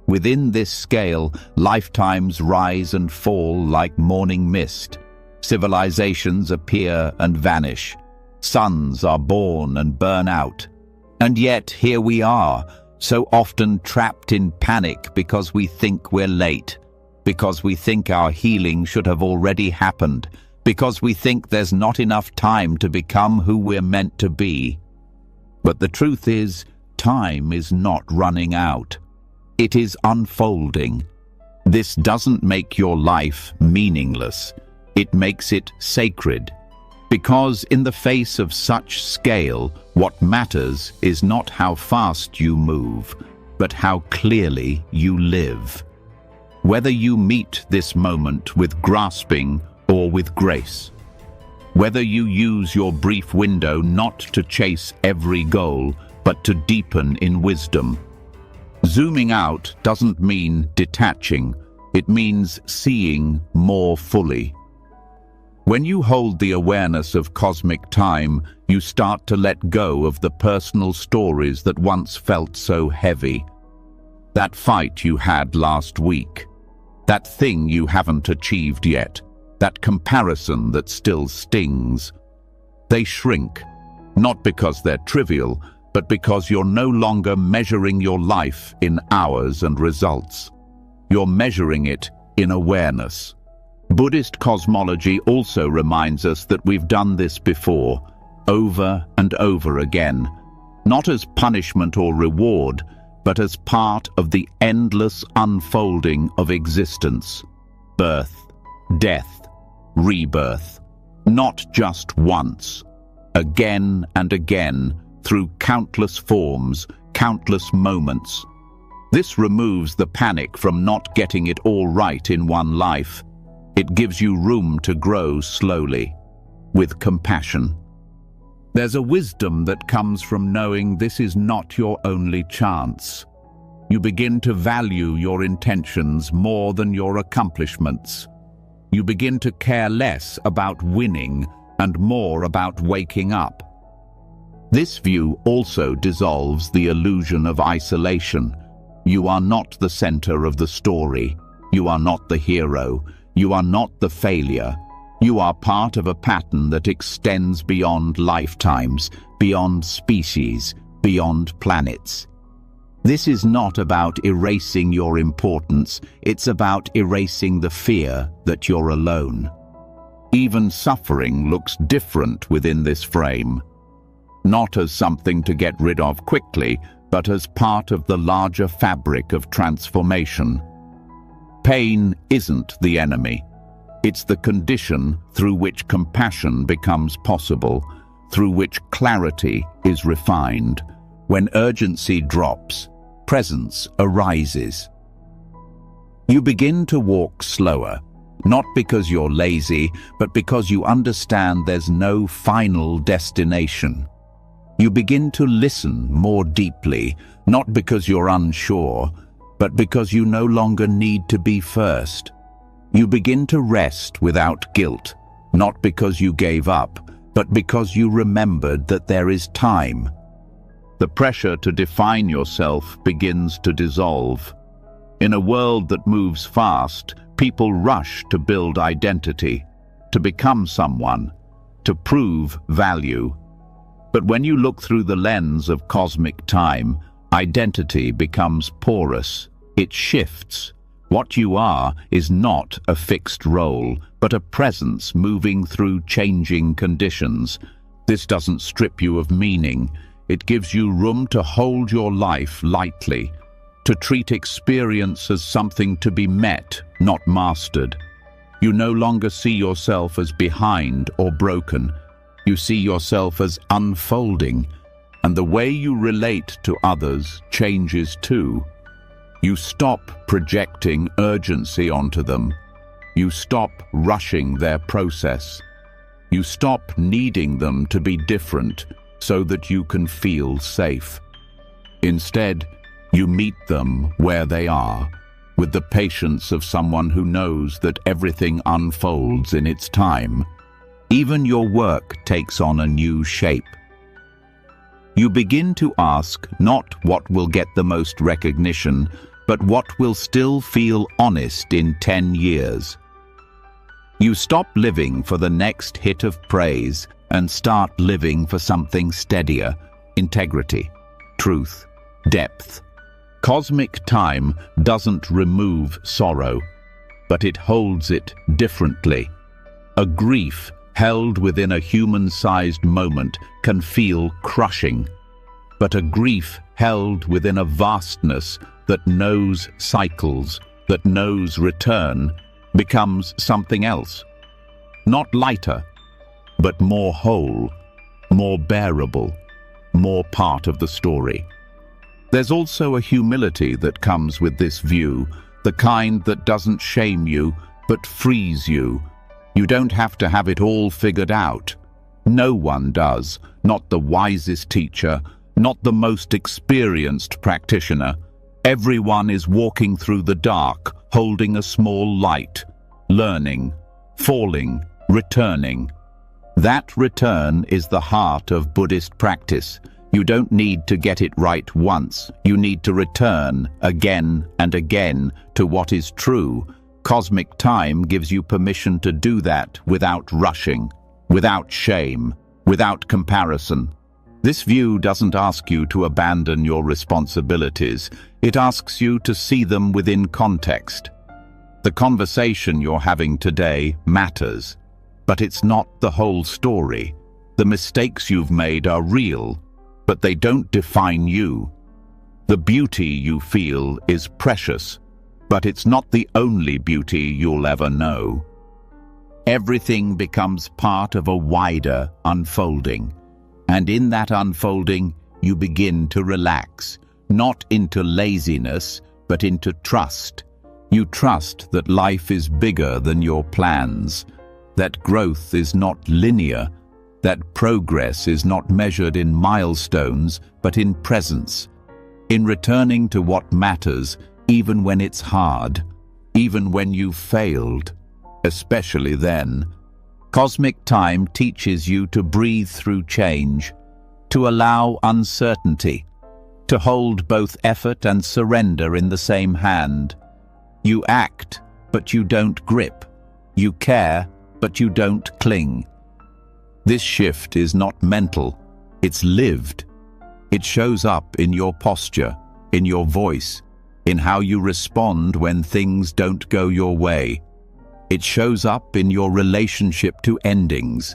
Within this scale, lifetimes rise and fall like morning mist. Civilizations appear and vanish. Suns are born and burn out. And yet here we are, so often trapped in panic because we think we're late, because we think our healing should have already happened, because we think there's not enough time to become who we're meant to be. But the truth is, time is not running out. It is unfolding. This doesn't make your life meaningless. It makes it sacred. Because in the face of such scale, what matters is not how fast you move, but how clearly you live. Whether you meet this moment with grasping or with grace. Whether you use your brief window not to chase every goal, but to deepen in wisdom. Zooming out doesn't mean detaching. It means seeing more fully. When you hold the awareness of cosmic time, you start to let go of the personal stories that once felt so heavy. That fight you had last week. That thing you haven't achieved yet. That comparison that still stings. They shrink, not because they're trivial, but because you're no longer measuring your life in hours and results. You're measuring it in awareness. Buddhist cosmology also reminds us that we've done this before, over and over again, not as punishment or reward, but as part of the endless unfolding of existence. Birth, death, rebirth, not just once, again and again, through countless forms, countless moments. This removes the panic from not getting it all right in one life. It gives you room to grow slowly, with compassion. There's a wisdom that comes from knowing this is not your only chance. You begin to value your intentions more than your accomplishments. You begin to care less about winning and more about waking up. This view also dissolves the illusion of isolation. You are not the center of the story. You are not the hero. You are not the failure. You are part of a pattern that extends beyond lifetimes, beyond species, beyond planets. This is not about erasing your importance. It's about erasing the fear that you're alone. Even suffering looks different within this frame. Not as something to get rid of quickly, but as part of the larger fabric of transformation. Pain isn't the enemy. It's the condition through which compassion becomes possible, through which clarity is refined. When urgency drops, presence arises. You begin to walk slower, not because you're lazy, but because you understand there's no final destination. You begin to listen more deeply, not because you're unsure, but because you no longer need to be first. You begin to rest without guilt, not because you gave up, but because you remembered that there is time. The pressure to define yourself begins to dissolve. In a world that moves fast, people rush to build identity, to become someone, to prove value. But when you look through the lens of cosmic time, identity becomes porous. It shifts. What you are is not a fixed role, but a presence moving through changing conditions. This doesn't strip you of meaning. It gives you room to hold your life lightly, to treat experience as something to be met, not mastered. You no longer see yourself as behind or broken. You see yourself as unfolding, and the way you relate to others changes too. You stop projecting urgency onto them. You stop rushing their process. You stop needing them to be different so that you can feel safe. Instead, you meet them where they are, with the patience of someone who knows that everything unfolds in its time. Even your work takes on a new shape. You begin to ask not what will get the most recognition, but what will still feel honest in 10 years. You stop living for the next hit of praise and start living for something steadier: integrity, truth, depth. Cosmic time doesn't remove sorrow, but it holds it differently. A grief held within a human-sized moment can feel crushing, but a grief held within a vastness that knows cycles, that knows return, becomes something else. Not lighter, but more whole, more bearable, more part of the story. There's also a humility that comes with this view, the kind that doesn't shame you, but frees you. You don't have to have it all figured out. No one does, not the wisest teacher, not the most experienced practitioner. Everyone is walking through the dark, holding a small light, learning, falling, returning. That return is the heart of Buddhist practice. You don't need to get it right once. You need to return again and again to what is true. Cosmic time gives you permission to do that without rushing, without shame, without comparison. This view doesn't ask you to abandon your responsibilities. It asks you to see them within context. The conversation you're having today matters, but it's not the whole story. The mistakes you've made are real, but they don't define you. The beauty you feel is precious, but it's not the only beauty you'll ever know. Everything becomes part of a wider unfolding, and in that unfolding, you begin to relax, not into laziness, but into trust. You trust that life is bigger than your plans, that growth is not linear, that progress is not measured in milestones, but in presence, in returning to what matters, even when it's hard, even when you've failed, especially then. Cosmic time teaches you to breathe through change, to allow uncertainty, to hold both effort and surrender in the same hand. You act, but you don't grip. You care, but you don't cling. This shift is not mental, it's lived. It shows up in your posture, in your voice, in how you respond when things don't go your way. It shows up in your relationship to endings.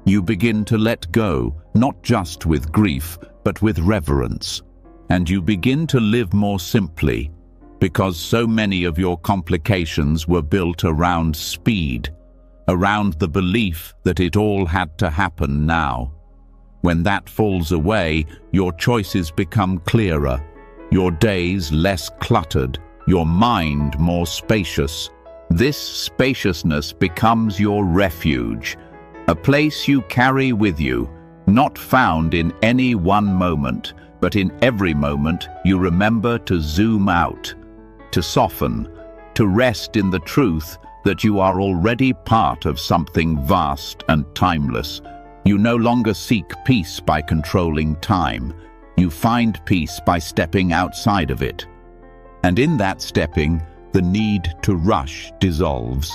You begin to let go, not just with grief, but with reverence. And you begin to live more simply, because so many of your complications were built around speed, around the belief that it all had to happen now. When that falls away, your choices become clearer, your days less cluttered, your mind more spacious. This spaciousness becomes your refuge, a place you carry with you, not found in any one moment, but in every moment you remember to zoom out, to soften, to rest in the truth that you are already part of something vast and timeless. You no longer seek peace by controlling time. You find peace by stepping outside of it. And in that stepping, the need to rush dissolves.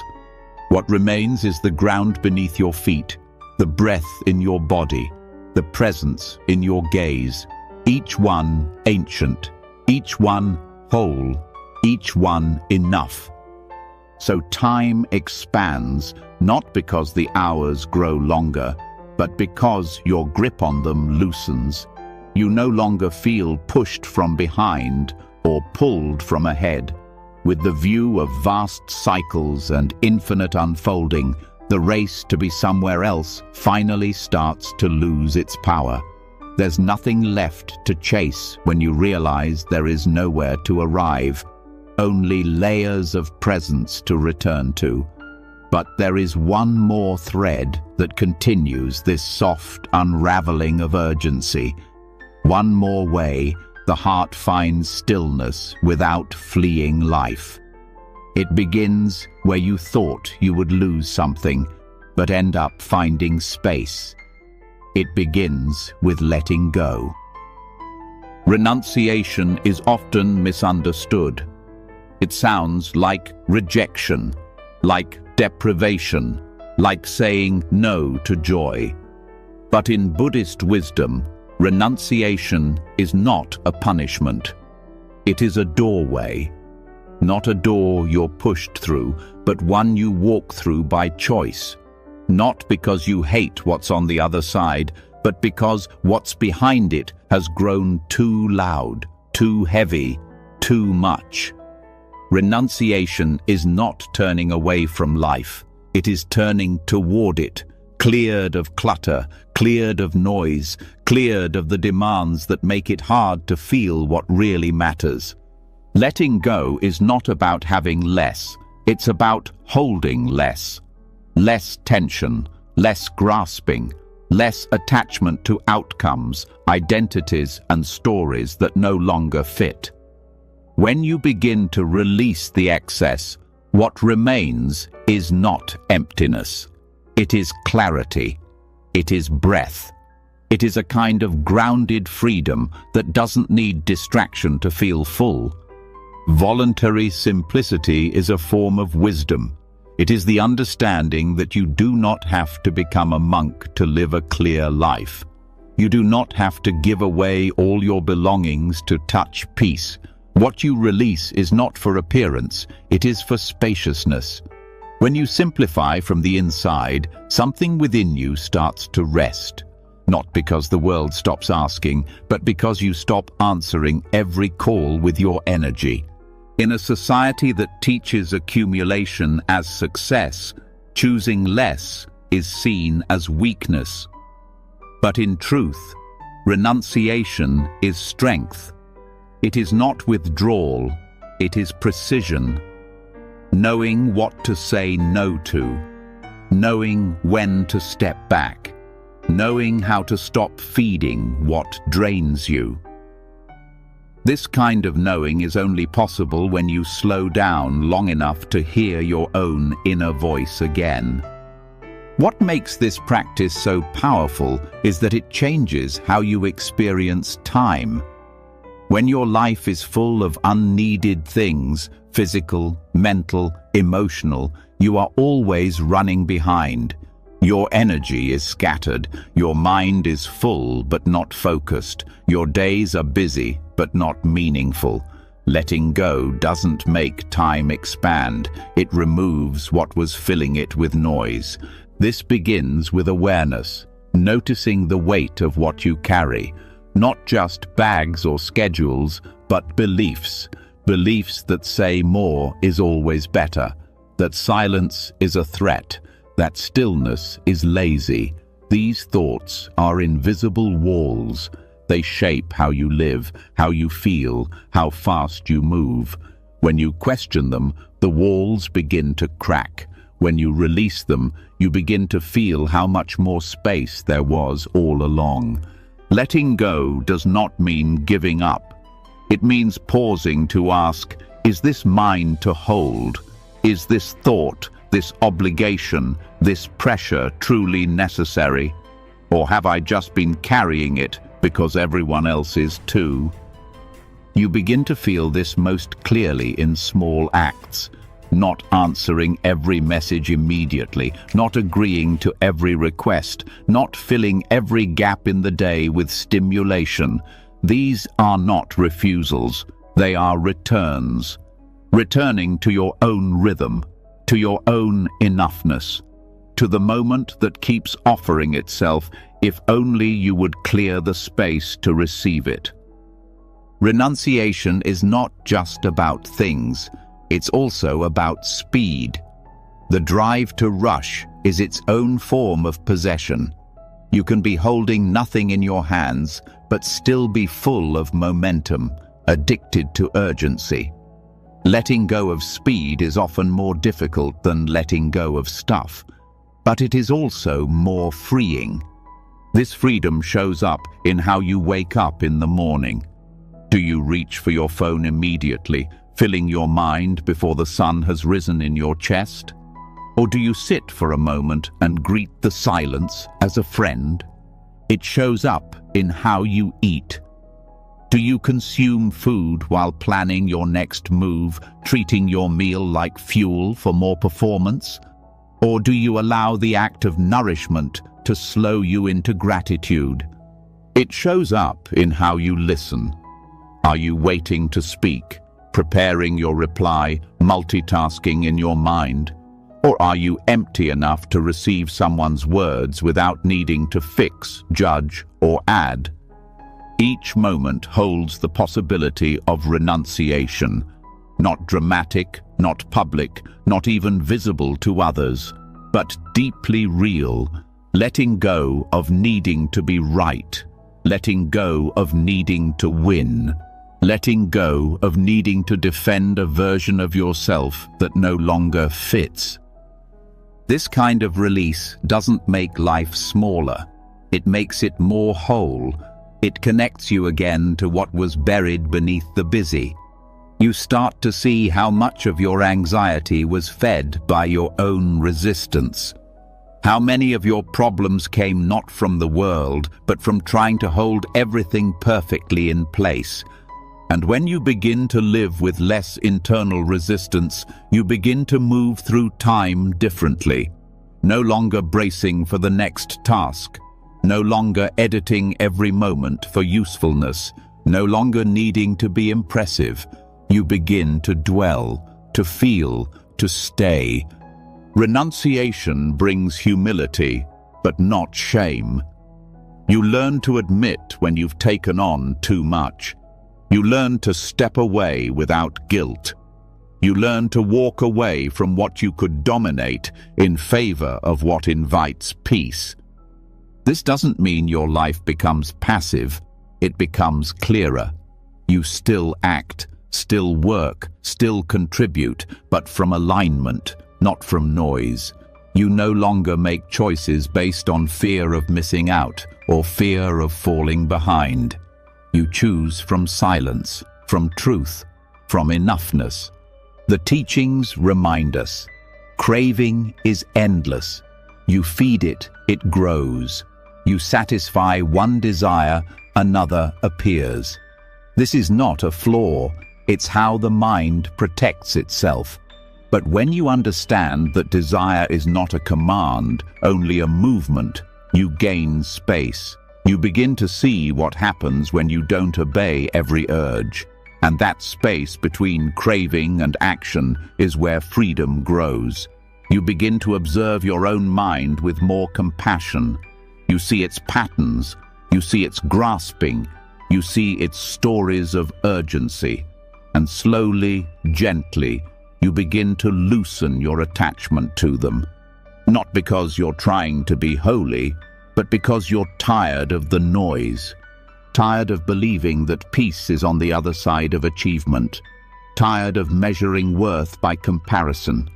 What remains is the ground beneath your feet, the breath in your body, the presence in your gaze, each one ancient, each one whole, each one enough. So time expands, not because the hours grow longer, but because your grip on them loosens. You no longer feel pushed from behind or pulled from ahead. With the view of vast cycles and infinite unfolding, the race to be somewhere else finally starts to lose its power. There's nothing left to chase when you realize there is nowhere to arrive. Only layers of presence to return to. But there is one more thread that continues this soft unraveling of urgency. One more way the heart finds stillness without fleeing life. It begins where you thought you would lose something, but end up finding space. It begins with letting go. Renunciation is often misunderstood. It sounds like rejection, like deprivation, like saying no to joy. But in Buddhist wisdom, renunciation is not a punishment. It is a doorway. Not a door you're pushed through, but one you walk through by choice. Not because you hate what's on the other side, but because what's behind it has grown too loud, too heavy, too much. Renunciation is not turning away from life. It is turning toward it, cleared of clutter, cleared of noise, cleared of the demands that make it hard to feel what really matters. Letting go is not about having less. It's about holding less. Less tension, less grasping, less attachment to outcomes, identities, and stories that no longer fit. When you begin to release the excess, what remains is not emptiness. It is clarity. It is breath. It is a kind of grounded freedom that doesn't need distraction to feel full. Voluntary simplicity is a form of wisdom. It is the understanding that you do not have to become a monk to live a clear life. You do not have to give away all your belongings to touch peace. What you release is not for appearance, it is for spaciousness. When you simplify from the inside, something within you starts to rest. Not because the world stops asking, but because you stop answering every call with your energy. In a society that teaches accumulation as success, choosing less is seen as weakness. But in truth, renunciation is strength. It is not withdrawal, it is precision. Knowing what to say no to, knowing when to step back, knowing how to stop feeding what drains you. This kind of knowing is only possible when you slow down long enough to hear your own inner voice again. What makes this practice so powerful is that it changes how you experience time. When your life is full of unneeded things, physical, mental, emotional, you are always running behind. Your energy is scattered, your mind is full but not focused, your days are busy but not meaningful. Letting go doesn't make time expand, it removes what was filling it with noise. This begins with awareness, noticing the weight of what you carry, not just bags or schedules, but beliefs. Beliefs that say more is always better, that silence is a threat, that stillness is lazy. These thoughts are invisible walls. They shape how you live, how you feel, how fast you move. When you question them, the walls begin to crack. When you release them, you begin to feel how much more space there was all along. Letting go does not mean giving up. It means pausing to ask, is this mine to hold? Is this thought, this obligation, this pressure truly necessary? Or have I just been carrying it because everyone else is too? You begin to feel this most clearly in small acts. Not answering every message immediately, not agreeing to every request, not filling every gap in the day with stimulation. These are not refusals, they are returns. Returning to your own rhythm, to your own enoughness, to the moment that keeps offering itself if only you would clear the space to receive it. Renunciation is not just about things, it's also about speed. The drive to rush is its own form of possession. You can be holding nothing in your hands, but still be full of momentum, addicted to urgency. Letting go of speed is often more difficult than letting go of stuff, but it is also more freeing. This freedom shows up in how you wake up in the morning. Do you reach for your phone immediately, filling your mind before the sun has risen in your chest? Or do you sit for a moment and greet the silence as a friend? It shows up in how you eat. Do you consume food while planning your next move, treating your meal like fuel for more performance? Or do you allow the act of nourishment to slow you into gratitude? It shows up in how you listen. Are you waiting to speak, preparing your reply, multitasking in your mind? Or are you empty enough to receive someone's words without needing to fix, judge, or add? Each moment holds the possibility of renunciation, not dramatic, not public, not even visible to others, but deeply real, letting go of needing to be right, letting go of needing to win, letting go of needing to defend a version of yourself that no longer fits. This kind of release doesn't make life smaller. It makes it more whole. It connects you again to what was buried beneath the busy. You start to see how much of your anxiety was fed by your own resistance. How many of your problems came not from the world, but from trying to hold everything perfectly in place. And when you begin to live with less internal resistance, you begin to move through time differently. No longer bracing for the next task. No longer editing every moment for usefulness. No longer needing to be impressive. You begin to dwell, to feel, to stay. Renunciation brings humility, but not shame. You learn to admit when you've taken on too much. You learn to step away without guilt. You learn to walk away from what you could dominate in favor of what invites peace. This doesn't mean your life becomes passive. It becomes clearer. You still act, still work, still contribute, but from alignment, not from noise. You no longer make choices based on fear of missing out or fear of falling behind. You choose from silence, from truth, from enoughness. The teachings remind us. Craving is endless. You feed it, it grows. You satisfy one desire, another appears. This is not a flaw. It's how the mind protects itself. But when you understand that desire is not a command, only a movement, you gain space. You begin to see what happens when you don't obey every urge. And that space between craving and action is where freedom grows. You begin to observe your own mind with more compassion. You see its patterns. You see its grasping. You see its stories of urgency. And slowly, gently, you begin to loosen your attachment to them. Not because you're trying to be holy, but because you're tired of the noise, tired of believing that peace is on the other side of achievement, tired of measuring worth by comparison,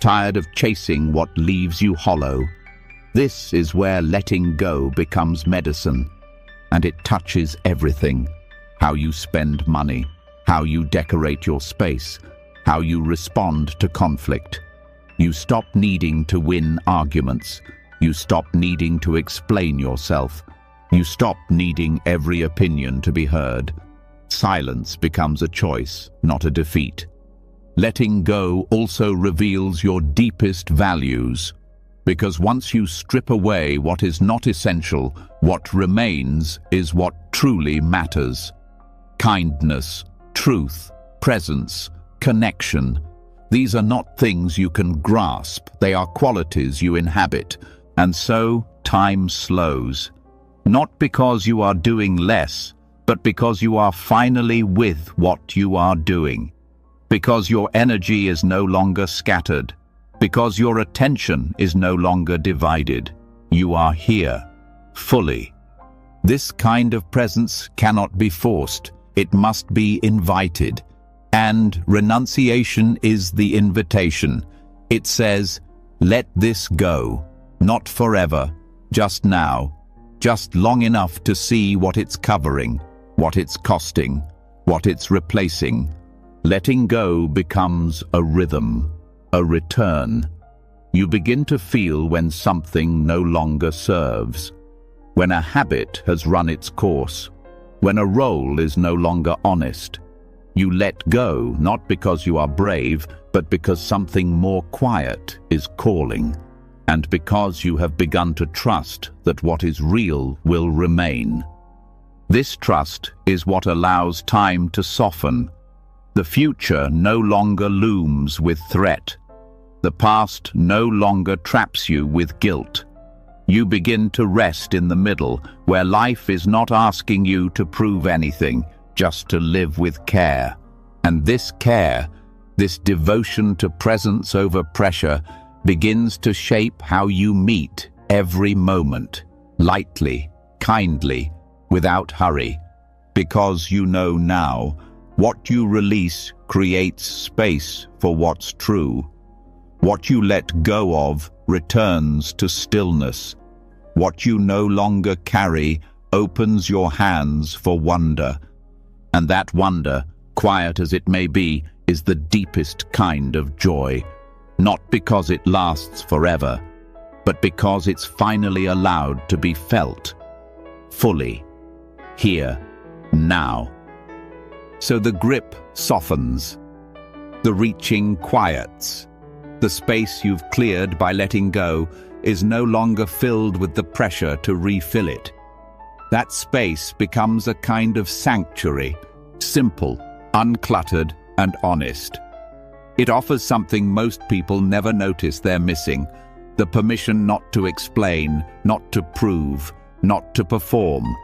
tired of chasing what leaves you hollow. This is where letting go becomes medicine, and it touches everything. How you spend money, how you decorate your space, how you respond to conflict. You stop needing to win arguments. You stop needing to explain yourself. You stop needing every opinion to be heard. Silence becomes a choice, not a defeat. Letting go also reveals your deepest values, because once you strip away what is not essential, what remains is what truly matters. Kindness, truth, presence, connection. These are not things you can grasp, they are qualities you inhabit. And so, time slows. Not because you are doing less, but because you are finally with what you are doing. Because your energy is no longer scattered. Because your attention is no longer divided. You are here, fully. This kind of presence cannot be forced. It must be invited. And renunciation is the invitation. It says, let this go. Not forever, just now, just long enough to see what it's covering, what it's costing, what it's replacing. Letting go becomes a rhythm, a return. You begin to feel when something no longer serves, when a habit has run its course, when a role is no longer honest. You let go not because you are brave, but because something more quiet is calling. And because you have begun to trust that what is real will remain. This trust is what allows time to soften. The future no longer looms with threat. The past no longer traps you with guilt. You begin to rest in the middle, where life is not asking you to prove anything, just to live with care. And this care, this devotion to presence over pressure, begins to shape how you meet every moment, lightly, kindly, without hurry. Because you know now, what you release creates space for what's true. What you let go of returns to stillness. What you no longer carry opens your hands for wonder. And that wonder, quiet as it may be, is the deepest kind of joy. Not because it lasts forever, but because it's finally allowed to be felt. Fully. Here. Now. So the grip softens. The reaching quiets. The space you've cleared by letting go is no longer filled with the pressure to refill it. That space becomes a kind of sanctuary, simple, uncluttered, and honest. It offers something most people never notice they're missing: the permission not to explain, not to prove, not to perform.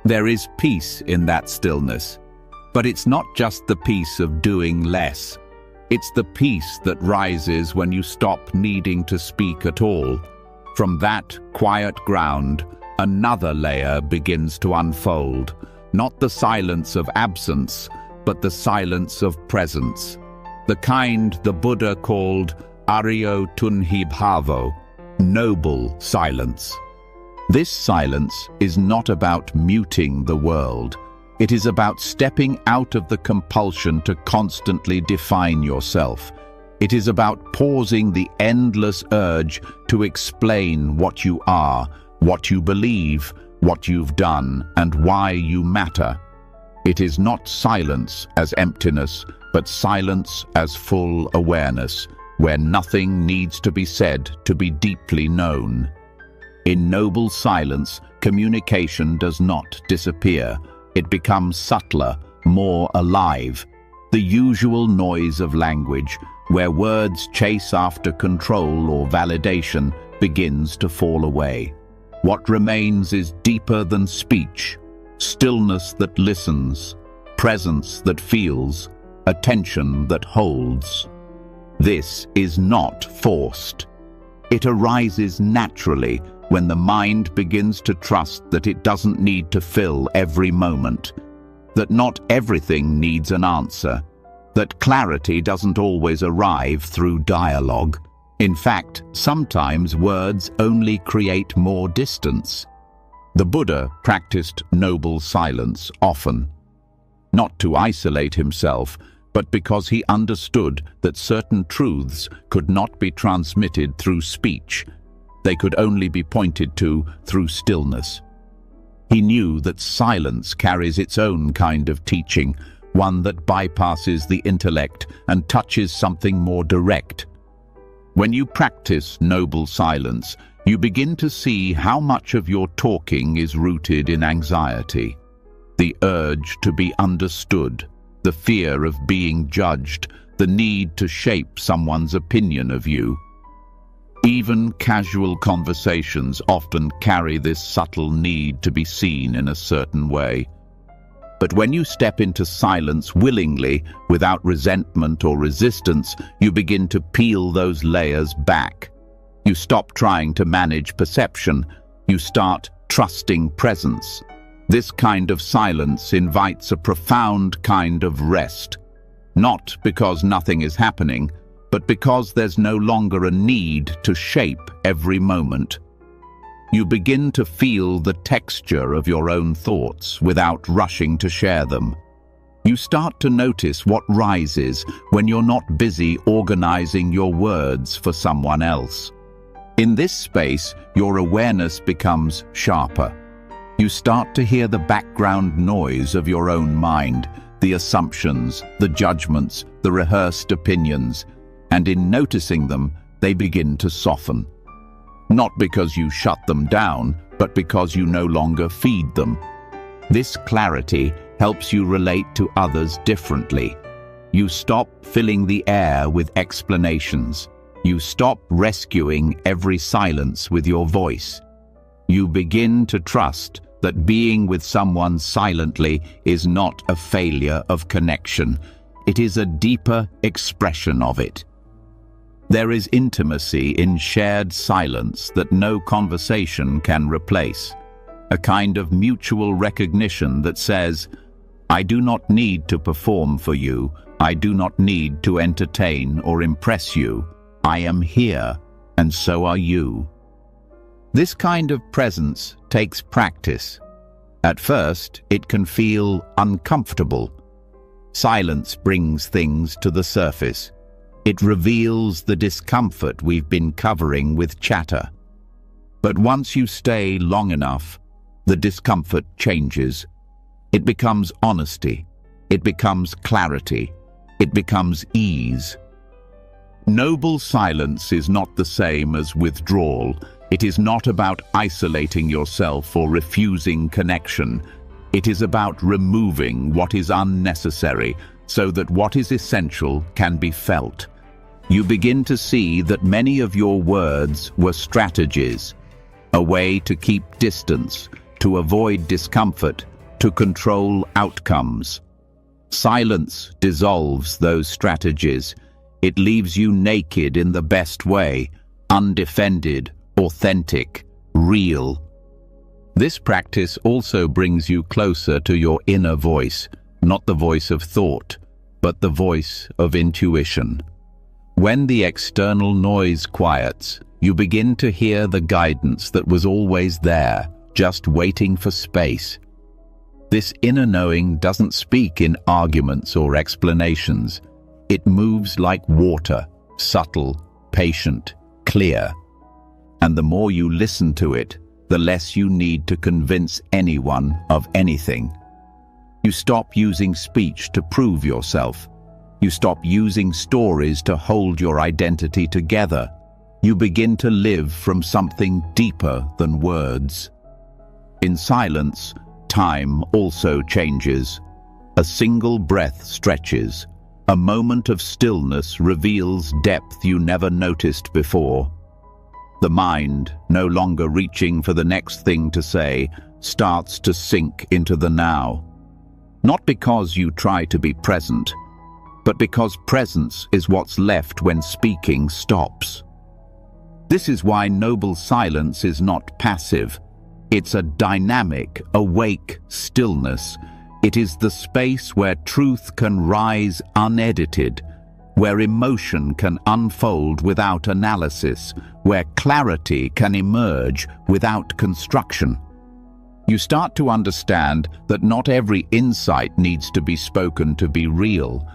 There is peace in that stillness, but it's not just the peace of doing less. It's the peace that rises when you stop needing to speak at all. From that quiet ground, another layer begins to unfold, not the silence of absence, but the silence of presence, the kind the Buddha called Aryo Tunhibhavo, noble silence. This silence is not about muting the world. It is about stepping out of the compulsion to constantly define yourself. It is about pausing the endless urge to explain what you are, what you believe, what you've done, and why you matter. It is not silence as emptiness, but silence as full awareness, where nothing needs to be said to be deeply known. In noble silence, communication does not disappear. It becomes subtler, more alive. The usual noise of language, where words chase after control or validation, begins to fall away. What remains is deeper than speech: stillness that listens, presence that feels, attention that holds. This is not forced. It arises naturally when the mind begins to trust that it doesn't need to fill every moment, that not everything needs an answer, that clarity doesn't always arrive through dialogue. In fact, sometimes words only create more distance. The Buddha practiced noble silence often, not to isolate himself, but because he understood that certain truths could not be transmitted through speech. They could only be pointed to through stillness. He knew that silence carries its own kind of teaching, one that bypasses the intellect and touches something more direct. When you practice noble silence, you begin to see how much of your talking is rooted in anxiety. The urge to be understood, the fear of being judged, the need to shape someone's opinion of you. Even casual conversations often carry this subtle need to be seen in a certain way. But when you step into silence willingly, without resentment or resistance, you begin to peel those layers back. You stop trying to manage perception. You start trusting presence. This kind of silence invites a profound kind of rest. Not because nothing is happening, but because there's no longer a need to shape every moment. You begin to feel the texture of your own thoughts without rushing to share them. You start to notice what rises when you're not busy organizing your words for someone else. In this space, your awareness becomes sharper. You start to hear the background noise of your own mind, the assumptions, the judgments, the rehearsed opinions, and in noticing them, they begin to soften. Not because you shut them down, but because you no longer feed them. This clarity helps you relate to others differently. You stop filling the air with explanations. You stop rescuing every silence with your voice. You begin to trust that being with someone silently is not a failure of connection. It is a deeper expression of it. There is intimacy in shared silence that no conversation can replace. A kind of mutual recognition that says, I do not need to perform for you. I do not need to entertain or impress you. I am here, and so are you. This kind of presence takes practice. At first, it can feel uncomfortable. Silence brings things to the surface. It reveals the discomfort we've been covering with chatter. But once you stay long enough, the discomfort changes. It becomes honesty. It becomes clarity. It becomes ease. Noble silence is not the same as withdrawal. It is not about isolating yourself or refusing connection. It is about removing what is unnecessary so that what is essential can be felt. You begin to see that many of your words were strategies, a way to keep distance, to avoid discomfort, to control outcomes. Silence dissolves those strategies. It leaves you naked in the best way, undefended, authentic, real. This practice also brings you closer to your inner voice, not the voice of thought, but the voice of intuition. When the external noise quiets, you begin to hear the guidance that was always there, just waiting for space. This inner knowing doesn't speak in arguments or explanations. It moves like water, subtle, patient, clear. And the more you listen to it, the less you need to convince anyone of anything. You stop using speech to prove yourself. You stop using stories to hold your identity together. You begin to live from something deeper than words. In silence, time also changes. A single breath stretches. A moment of stillness reveals depth you never noticed before. The mind, no longer reaching for the next thing to say, starts to sink into the now. Not because you try to be present, but because presence is what's left when speaking stops. This is why noble silence is not passive. It's a dynamic, awake stillness. It is the space where truth can rise unedited, where emotion can unfold without analysis, where clarity can emerge without construction. You start to understand that not every insight needs to be spoken to be real,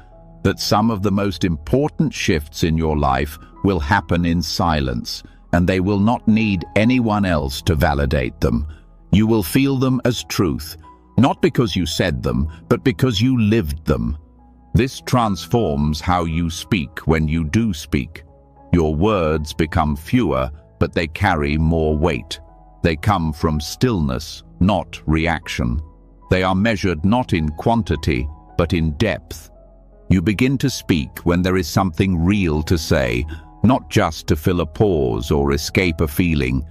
that some of the most important shifts in your life will happen in silence, and they will not need anyone else to validate them. You will feel them as truth, not because you said them, but because you lived them. This transforms how you speak when you do speak. Your words become fewer, but they carry more weight. They come from stillness, not reaction. They are measured not in quantity, but in depth. You begin to speak when there is something real to say, not just to fill a pause or escape a feeling.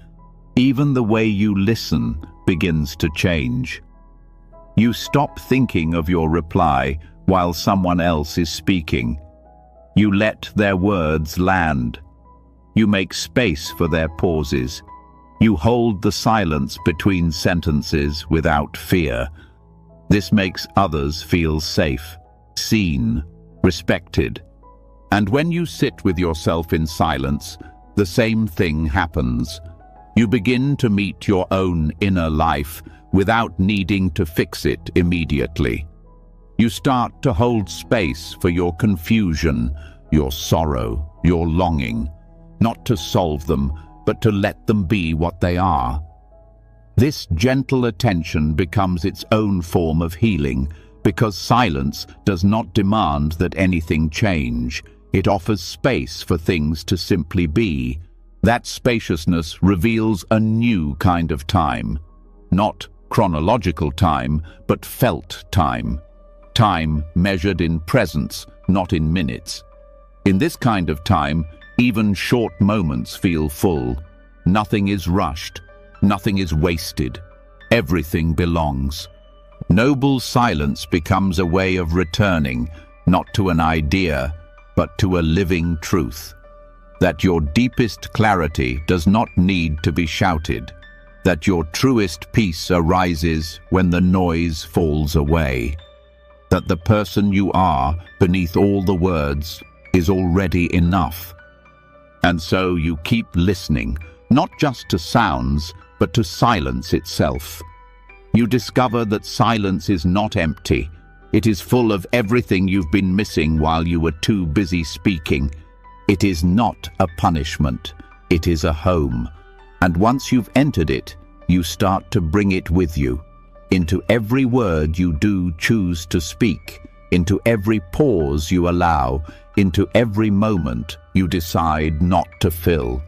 Even the way you listen begins to change. You stop thinking of your reply while someone else is speaking. You let their words land. You make space for their pauses. You hold the silence between sentences without fear. This makes others feel safe, seen, respected. And when you sit with yourself in silence, the same thing happens. You begin to meet your own inner life without needing to fix it immediately. You start to hold space for your confusion, your sorrow, your longing, not to solve them, but to let them be what they are. This gentle attention becomes its own form of healing, because silence does not demand that anything change. It offers space for things to simply be. That spaciousness reveals a new kind of time. Not chronological time, but felt time. Time measured in presence, not in minutes. In this kind of time, Even short moments feel full. Nothing is rushed. Nothing is wasted. Everything belongs. Noble silence becomes a way of returning, not to an idea, but to a living truth. That your deepest clarity does not need to be shouted. That your truest peace arises when the noise falls away. That the person you are, beneath all the words, is already enough. And so you keep listening, not just to sounds, but to silence itself. You discover that silence is not empty. It is full of everything you've been missing while you were too busy speaking. It is not a punishment. It is a home. And once you've entered it, you start to bring it with you. Into every word you do choose to speak. Into every pause you allow. Into every moment you decide not to fill.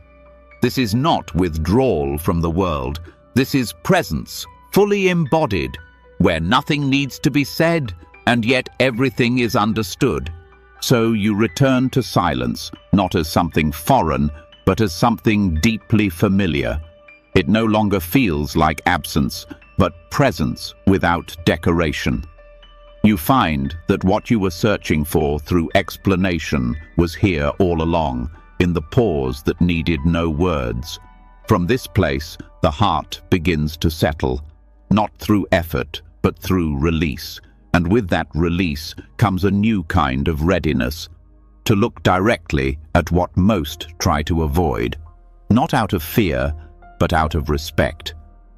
This is not withdrawal from the world. This is presence, fully embodied, where nothing needs to be said, and yet everything is understood. So you return to silence, not as something foreign, but as something deeply familiar. It no longer feels like absence, but presence without decoration. You find that what you were searching for through explanation was here all along, in the pause that needed no words. From this place, the heart begins to settle, not through effort, but through release. And with that release comes a new kind of readiness, to look directly at what most try to avoid, not out of fear, but out of respect,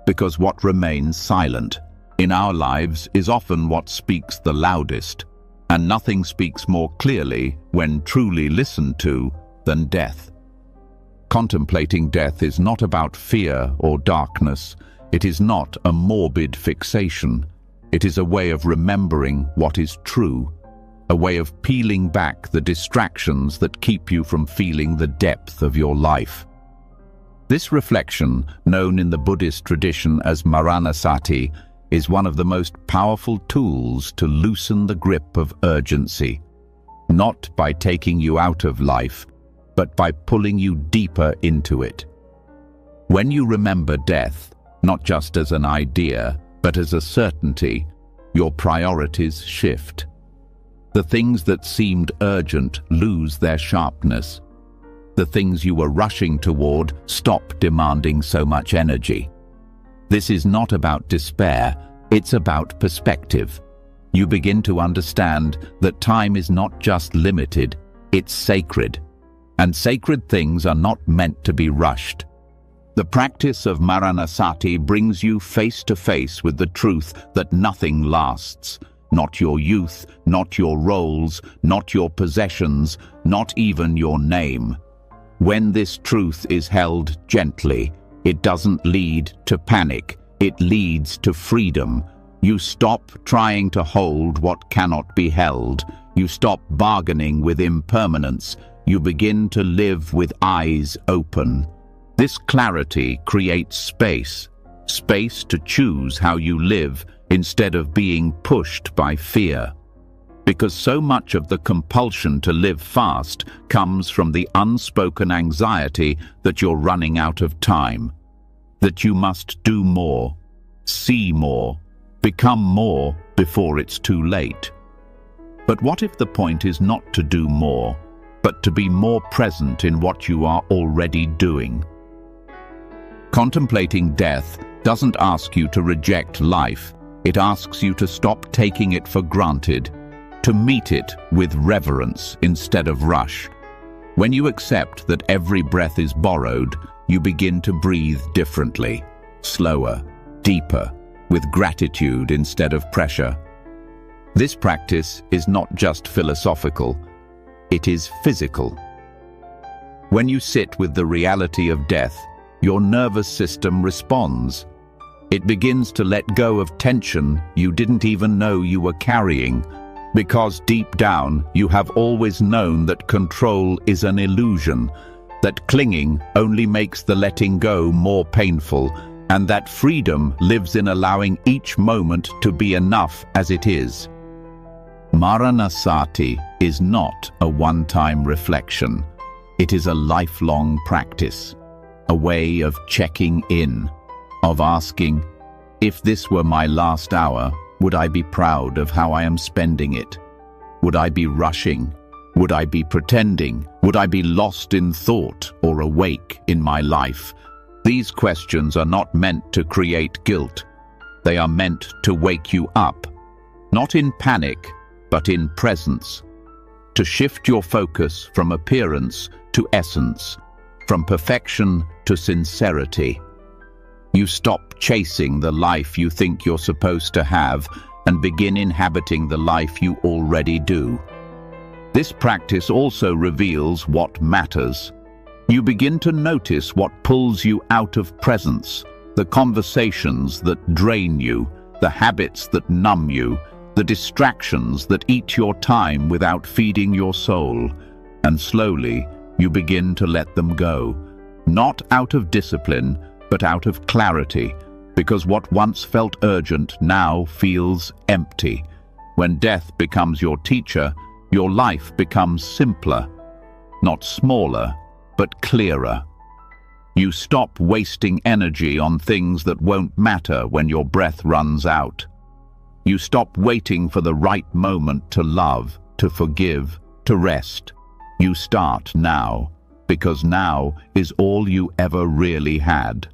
because what remains silent in our lives is often what speaks the loudest, and nothing speaks more clearly when truly listened to than death. Contemplating death is not about fear or darkness. It is not a morbid fixation. It is a way of remembering what is true, a way of peeling back the distractions that keep you from feeling the depth of your life. This reflection, known in the Buddhist tradition as Maranasati, is one of the most powerful tools to loosen the grip of urgency, not by taking you out of life, but by pulling you deeper into it. When you remember death, not just as an idea, but as a certainty, your priorities shift. The things that seemed urgent lose their sharpness. The things you were rushing toward stop demanding so much energy. This is not about despair, it's about perspective. You begin to understand that time is not just limited, it's sacred. And sacred things are not meant to be rushed. The practice of Maranasati brings you face to face with the truth that nothing lasts. Not your youth, not your roles, not your possessions, not even your name. When this truth is held gently, it doesn't lead to panic, it leads to freedom. You stop trying to hold what cannot be held. You stop bargaining with impermanence. You begin to live with eyes open. This clarity creates space to choose how you live instead of being pushed by fear. Because so much of the compulsion to live fast comes from the unspoken anxiety that you're running out of time, that you must do more, see more, become more before it's too late. But what if the point is not to do more, but to be more present in what you are already doing? Contemplating death doesn't ask you to reject life. It asks you to stop taking it for granted, to meet it with reverence instead of rush. When you accept that every breath is borrowed, you begin to breathe differently, slower, deeper, with gratitude instead of pressure. This practice is not just philosophical, it is physical. When you sit with the reality of death, your nervous system responds. It begins to let go of tension you didn't even know you were carrying, because deep down you have always known that control is an illusion, that clinging only makes the letting go more painful, and that freedom lives in allowing each moment to be enough as it is. Maranasati is not a one-time reflection. It is a lifelong practice, a way of checking in, of asking, if this were my last hour, would I be proud of how I am spending it? Would I be rushing? Would I be pretending? Would I be lost in thought or awake in my life? These questions are not meant to create guilt. They are meant to wake you up, not in panic, but in presence. To shift your focus from appearance to essence, from perfection to sincerity. You stop chasing the life you think you're supposed to have and begin inhabiting the life you already do. This practice also reveals what matters. You begin to notice what pulls you out of presence, the conversations that drain you, the habits that numb you, the distractions that eat your time without feeding your soul. And slowly, you begin to let them go, not out of discipline, but out of clarity, because what once felt urgent now feels empty. When death becomes your teacher, your life becomes simpler, not smaller, but clearer. You stop wasting energy on things that won't matter when your breath runs out. You stop waiting for the right moment to love, to forgive, to rest. You start now, because now is all you ever really had.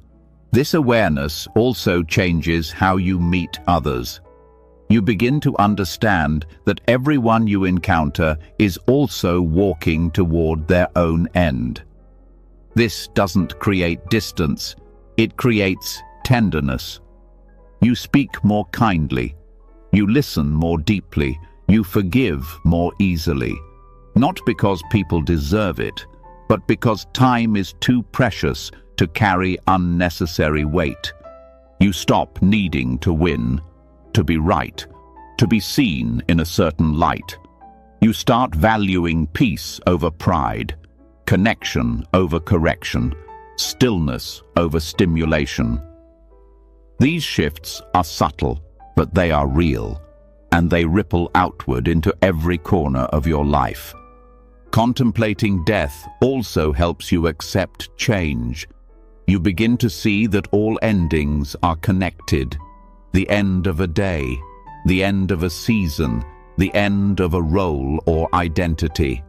This awareness also changes how you meet others. You begin to understand that everyone you encounter is also walking toward their own end. This doesn't create distance, it creates tenderness. You speak more kindly, you listen more deeply, you forgive more easily. Not because people deserve it, but because time is too precious to carry unnecessary weight. You stop needing to win, to be right, to be seen in a certain light. You start valuing peace over pride, connection over correction, stillness over stimulation. These shifts are subtle, but they are real, and they ripple outward into every corner of your life. Contemplating death also helps you accept change. You begin to see that all endings are connected. The end of a day, the end of a season, the end of a role or identity.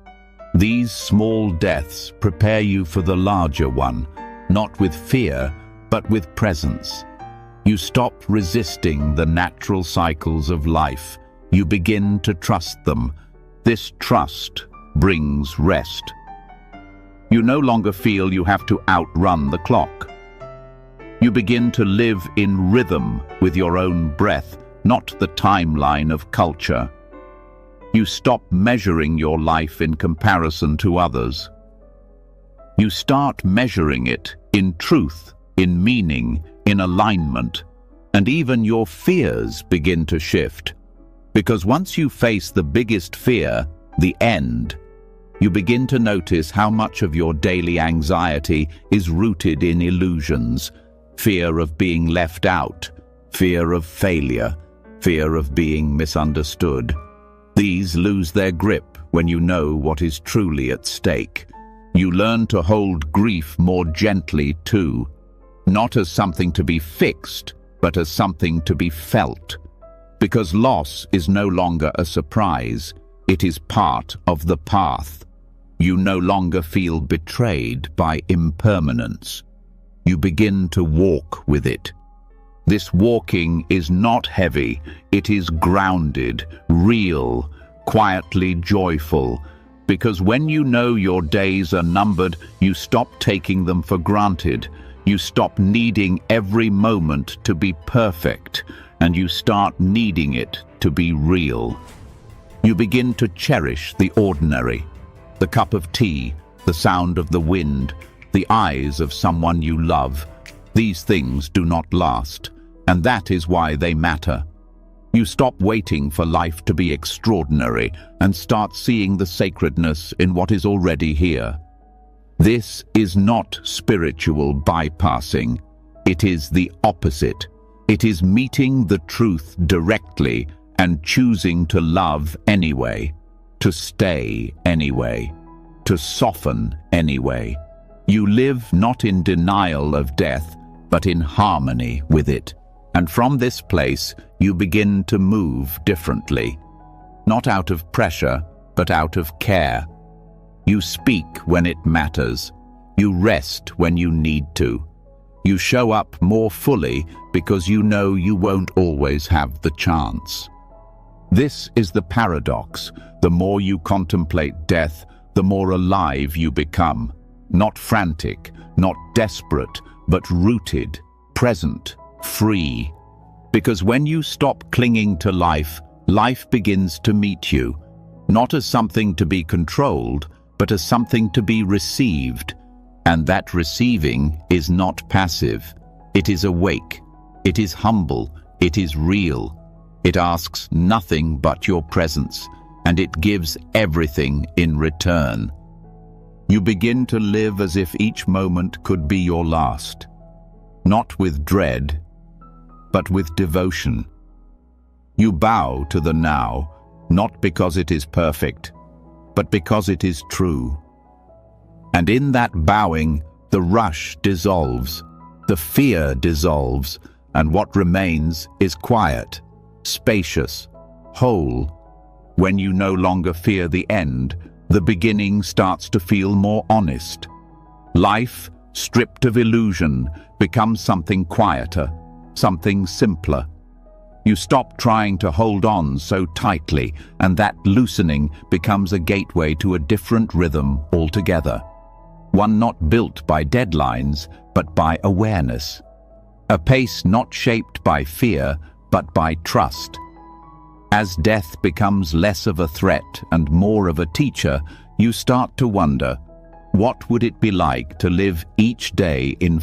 These small deaths prepare you for the larger one, not with fear, but with presence. You stop resisting the natural cycles of life. You begin to trust them. This trust brings rest. You no longer feel you have to outrun the clock. You begin to live in rhythm with your own breath, not the timeline of culture. You stop measuring your life in comparison to others. You start measuring it in truth, in meaning, in alignment, and even your fears begin to shift. Because once you face the biggest fear, the end, you begin to notice how much of your daily anxiety is rooted in illusions. Fear of being left out, fear of failure, fear of being misunderstood. These lose their grip when you know what is truly at stake. You learn to hold grief more gently too, not as something to be fixed, but as something to be felt. Because loss is no longer a surprise, it is part of the path. You no longer feel betrayed by impermanence. You begin to walk with it. This walking is not heavy, it is grounded, real, quietly joyful. Because when you know your days are numbered, you stop taking them for granted. You stop needing every moment to be perfect, and you start needing it to be real. You begin to cherish the ordinary. The cup of tea, the sound of the wind, the eyes of someone you love. These things do not last, and that is why they matter. You stop waiting for life to be extraordinary and start seeing the sacredness in what is already here. This is not spiritual bypassing. It is the opposite. It is meeting the truth directly and choosing to love anyway, to stay anyway. to soften anyway. You live not in denial of death, but in harmony with it. And from this place, you begin to move differently. Not out of pressure, but out of care. You speak when it matters. You rest when you need to. You show up more fully because you know you won't always have the chance. This is the paradox. The more you contemplate death, the more alive you become. Not frantic, not desperate, but rooted, present, free. Because when you stop clinging to life, life begins to meet you, not as something to be controlled, but as something to be received. And that receiving is not passive. It is awake. It is humble. It is real. It asks nothing but your presence, and it gives everything in return. You begin to live as if each moment could be your last, not with dread, but with devotion. You bow to the now, not because it is perfect, but because it is true. And in that bowing, the rush dissolves, the fear dissolves, and what remains is quiet, spacious, whole. When you no longer fear the end, the beginning starts to feel more honest. Life, stripped of illusion, becomes something quieter, something simpler. You stop trying to hold on so tightly, and that loosening becomes a gateway to a different rhythm altogether. One not built by deadlines, but by awareness. A pace not shaped by fear, but by trust. As death becomes less of a threat and more of a teacher, you start to wonder, what would it be like to live each day in